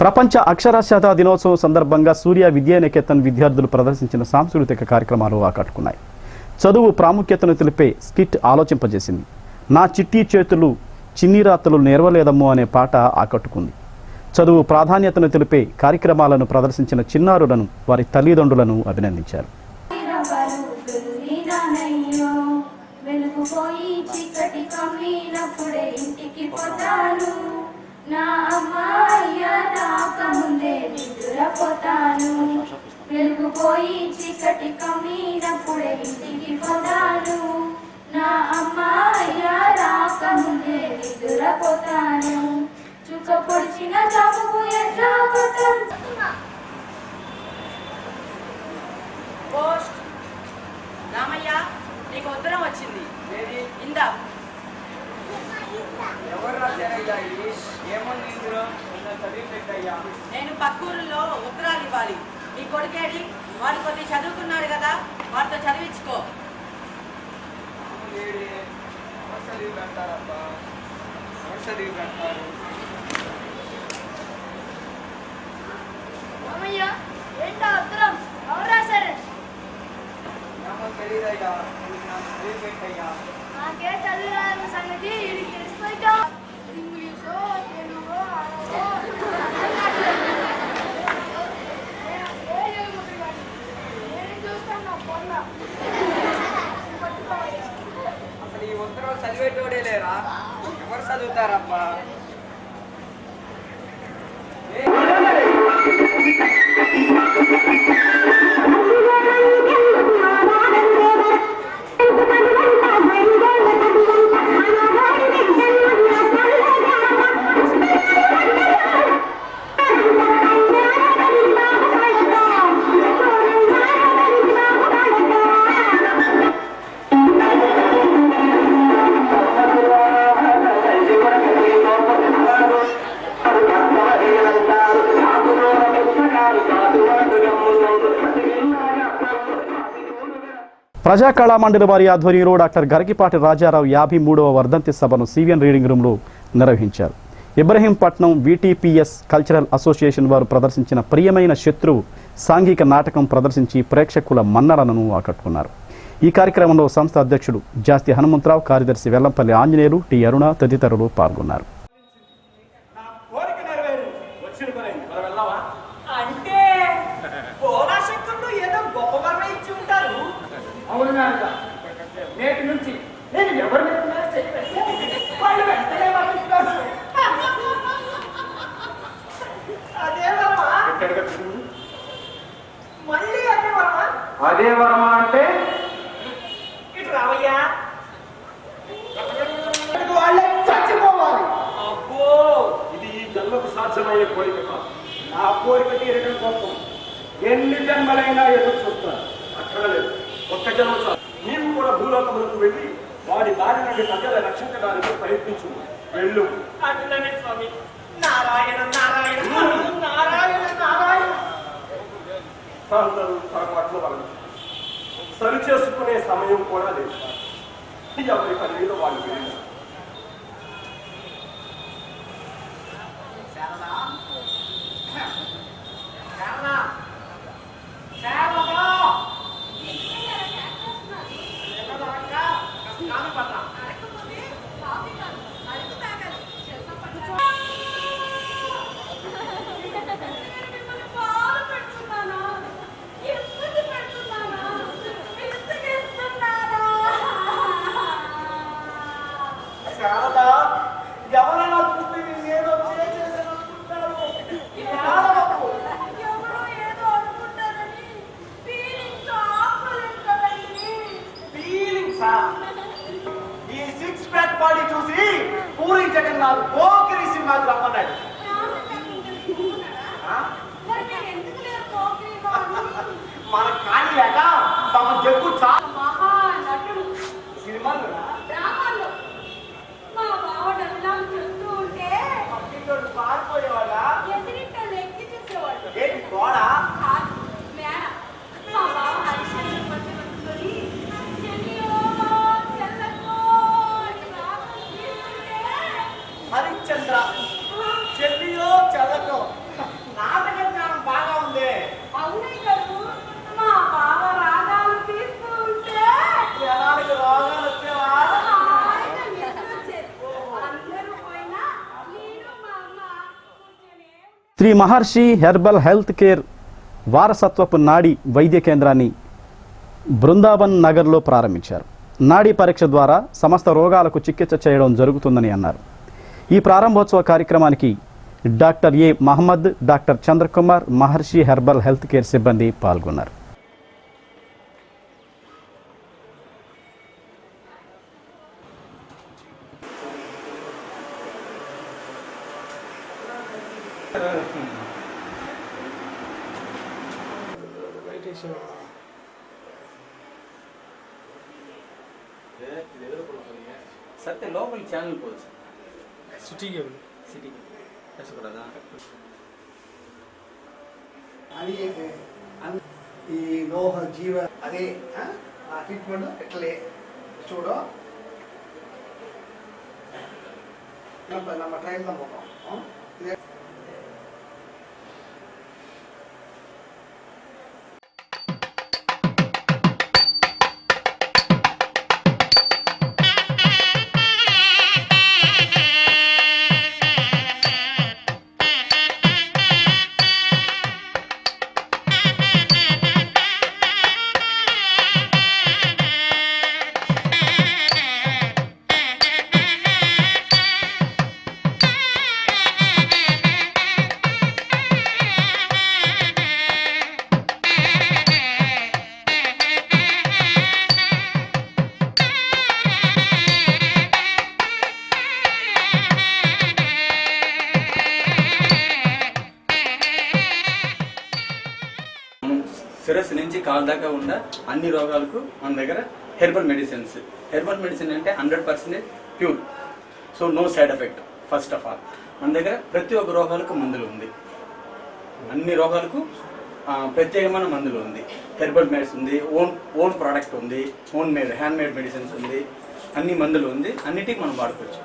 ప్రపంచ అక్షరాస్యత దినోత్సవం సందర్భంగా సూర్య విద్యానికేతన్ విద్యార్థులు ప్రదర్శించిన సాంస్కృతిక కార్యక్రమాలు ఆకట్టుకున్నాయి. చదువు ప్రాముఖ్యతను తెలిపే స్కిట్ ఆలోచింపజేసింది. నా చిట్టి చేతులు చిన్ని రాతలు నేర్వలేదమ్మో అనే పాట ఆకట్టుకుంది. చదువు ప్రాధాన్యతను తెలిపే కార్యక్రమాలను ప్రదర్శించిన చిన్నారులను వారి తల్లిదండ్రులను అభినందించారు. నా అమ్మాయ్య రాకముందే నిద్రపోతాను, వెలుగుపోయి చీకటి కమ్మినప్పుడే ఇంటికి పోతాను. నా అమ్మాయ్య రాకముందే నిద్రపోతాను, చుక్క పొడిచిన జాబుకు ఎట్లా పోతాం. పోస్ట్ రామయ్య, నీకు ఉత్తరం వచ్చింది. ఇందా. నేను పక్కూరులో ఉత్తరాలు ఇవ్వాలి. నీ కొడుకేడి? వాడు కొద్ది చదువుకున్నాడు కదా, వాడితో చదివించుకో. ఏంటా ఉత్తరం? ఎవరు రాశారు? నాకే చదువు రాని సంగతి వీడికి తెలిసిపోయిగా. ఇంగ్లీషో తెలుగో అసలు ఈ ఉత్తరం చదివేటోడే లేరా? ఎవరు చదువుతారబ్బా? ప్రజా కళామండలి వారి ఆధ్వర్యంలో డాక్టర్ గరికిపాటి రాజారావు 53వ వర్ధంతి సభను సివిఎన్ రీడింగ్ రూమ్లో నిర్వహించారు. ఇబ్రహీంపట్నం VTPS కల్చరల్ అసోసియేషన్ వారు ప్రదర్శించిన ప్రియమైన శత్రువు సాంఘిక నాటకం ప్రదర్శించి ప్రేక్షకుల మన్ననలను ఆకట్టుకున్నారు. ఈ కార్యక్రమంలో సంస్థ అధ్యక్షుడు జాస్తి హనుమంతరావు, కార్యదర్శి వెల్లంపల్లి ఆంజనేయులు, టి అరుణ తదితరులు పాల్గొన్నారు. నేటి నుంచి నేను ఎవరిని వాళ్ళు వెంటనే పంపిస్తారు. మళ్ళీ అదే వరమా అంటే ఇటు రావయ్యా, వాళ్ళే చచ్చిపోవాలి. అబ్బో, ఇది ఈ జన్మకు సాధ్యమయ్యే కోరిక కాదు. నా కోరిక తీరడం కోసం ఎన్ని జన్మలైనా ఎదురు చూస్తాను. అక్కడ లేదు, ఒక్క జన్మ చాలు. నీవు కూడా భూలోకములకు వెళ్ళి వాడి దారి నుండి ప్రజల రక్షించడానికి ప్రయత్నించు. వెళ్ళు. అట్లనే స్వామి. నారాయణ నారాయణ నారాయణ నారాయణ. అందరూ పొరపాట్లు వాళ్ళు సరి చేసుకునే సమయం కూడా లేదు. ఎవరి పనిలో వాళ్ళు వెళ్ళారు. ఎవరైనా చూస్తే నేనేదో చేసేసాననుకుంటారు. ఈ సిక్స్ ప్యాక్ బాడీ చూసి పూరి జగన్నాథ్ పోకిరి సినిమాకి రమ్మన్నాడు. మన ఖాళీ లేక తమ జగ్గు సినిమాలు పారిపోయేవాళ్ళ ఏంటి గోడ హరిశ్చంద్ర చెల్లియో చెల్లకో నాటక జ్ఞానం బాగా ఉంది. జనానికి రోగాలు వచ్చేవా? శ్రీ మహర్షి హెర్బల్ హెల్త్ కేర్ వారసత్వపు నాడీ వైద్య కేంద్రాన్ని బృందావన్ నగర్లో ప్రారంభించారు. నాడీ పరీక్ష ద్వారా సమస్త రోగాలకు చికిత్స చేయడం జరుగుతుందని అన్నారు. ఈ ప్రారంభోత్సవ కార్యక్రమానికి doctor A Mohammed, doctor Chandrakumar, Maharshi herbal health care సిబ్బంది పాల్గొన్నారు. सत्य लोकल चैनल सिटी सिटी ऐसा करा ఈ లోహ జీవ అదే ఆ ట్రీట్మెంట్ ఎట్లే చూడు நம்ம ட்ரையல் தான் போகிறோம். శిరస్సు నుంచి కాలు దాకా ఉన్న అన్ని రోగాలకు మన దగ్గర హెర్బల్ మెడిసిన్ అంటే 100% pure. So no side effect. First of all మన దగ్గర ప్రతి ఒక్క రోగాలకు మందులు ఉంది. అన్ని రోగాలకు ప్రత్యేకమైన మందులు ఉంది. హెర్బల్ మెడిసిన్ ఉంది, ఓన్ ప్రోడక్ట్ ఉంది, హ్యాండ్ మేడ్ మెడిసిన్స్ ఉంది, అన్ని మందులు ఉంది. అన్నిటికీ మనం వాడుకోవచ్చు.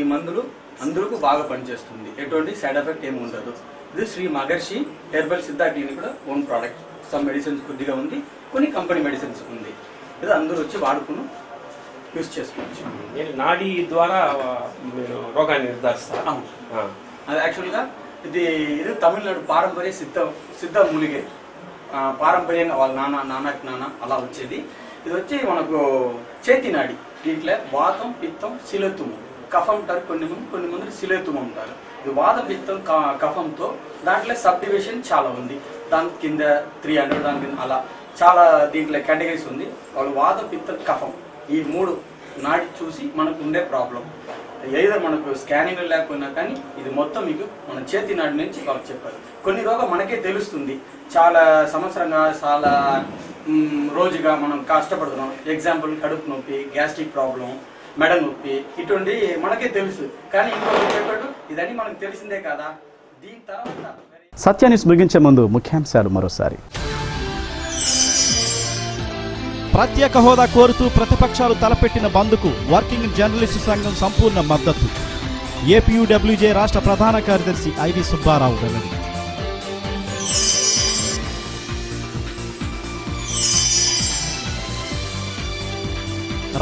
ఈ మందులు అందరికీ బాగా పనిచేస్తుంది. ఎటువంటి సైడ్ ఎఫెక్ట్ ఏమి ఉండదు. ఇది శ్రీ మహర్షి హెర్బల్ సిద్ధా క్లినిక్ కూడా ఓన్ ప్రోడక్ట్. సమ్ మెడిసిన్స్ కొద్దిగా ఉంది, కొన్ని కంపెనీ మెడిసిన్స్ ఉంది. ఇది అందరూ వచ్చి వాడుకుని యూజ్ చేసుకోవచ్చు. నాడీ ద్వారా రోగాన్ని నిర్ధారిస్తారు. అది యాక్చువల్గా ఇది తమిళనాడు పారంపర్య సిద్ధ మూలిగే. పారంపర్యంగా వాళ్ళ నాన్న అలా వచ్చేది. ఇది వచ్చి మనకు చేతి నాడి. దీంట్లో వాతం, పిత్తం, శిలతుము, కఫం అంటారు. కొన్ని మంది శిలతుము అంటారు. ఇది వాతం, పిత్తం, కఫంతో దాంట్లో సబ్ డివిజన్ చాలా ఉంది. దాని కింద 300, దాని కింద అలా చాలా దీంట్లో కేటగిరీస్ ఉంది. వాళ్ళు వాతం, పిత్తం, కఫం ఈ 3 నాడి చూసి మనకు ఉండే ప్రాబ్లం ఏదో మనకు స్కానింగ్ లేకపోయినా కానీ ఇది మొత్తం మీకు మన చేతి నాడి నుంచి వాళ్ళకి చెప్పారు. కొన్ని రోగం మనకే తెలుస్తుంది. చాలా సంవత్సరంగా చాలా రోజుగా మనం కష్టపడుతున్నాం. ఎగ్జాంపుల్ కడుపు నొప్పి, గ్యాస్ట్రిక్ ప్రాబ్లం, మెడ నొప్పి, ఇటువంటి మనకే తెలుసు. కానీ ఇంకొకటి చెప్పాడు ఇదని మనకు తెలిసిందే కదా. దీని తర్వాత సత్యాన్ని ముగించే ముందు ముఖ్యాంశాలు మరోసారి. ప్రత్యేక హోదా కోరుతూ ప్రతిపక్షాలు తలపెట్టిన బంద్కు వర్కింగ్ జర్నలిస్టు సంఘం సంపూర్ణ మద్దతు. ఏపీయూడబ్ల్యూజే రాష్ట్ర ప్రధాన కార్యదర్శి ఐవి సుబ్బారావు వెల్లడి.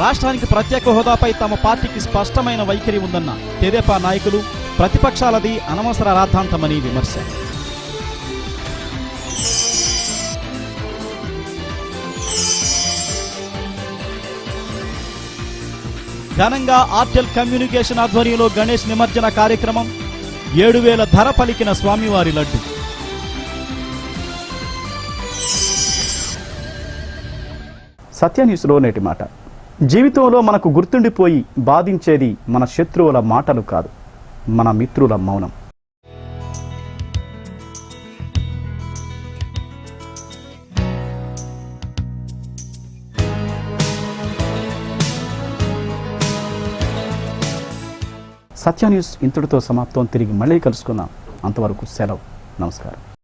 రాష్ట్రానికి ప్రత్యేక హోదాపై తమ పార్టీకి స్పష్టమైన వైఖరి ఉందన్న తెదేపా నాయకులు, ప్రతిపక్షాలది అనవసర రాద్ధాంతమని విమర్శ. ఘనంగా ఆర్టెల్ కమ్యూనికేషన్ ఆధ్వర్యంలో గణేష్ నిమజ్జన కార్యక్రమం. 7,000 ధర పలికిన స్వామివారి లడ్డు. సత్య న్యూస్లో నేటి మాట. జీవితంలో మనకు గుర్తుండిపోయి బాధించేది మన శత్రువుల మాటలు కాదు, మన మిత్రుల మౌనం. సత్య న్యూస్ ఇంతటితో సమాప్తం. తిరిగి మళ్ళీ కలుసుకుందాం. అంతవరకు సెలవు. నమస్కారం.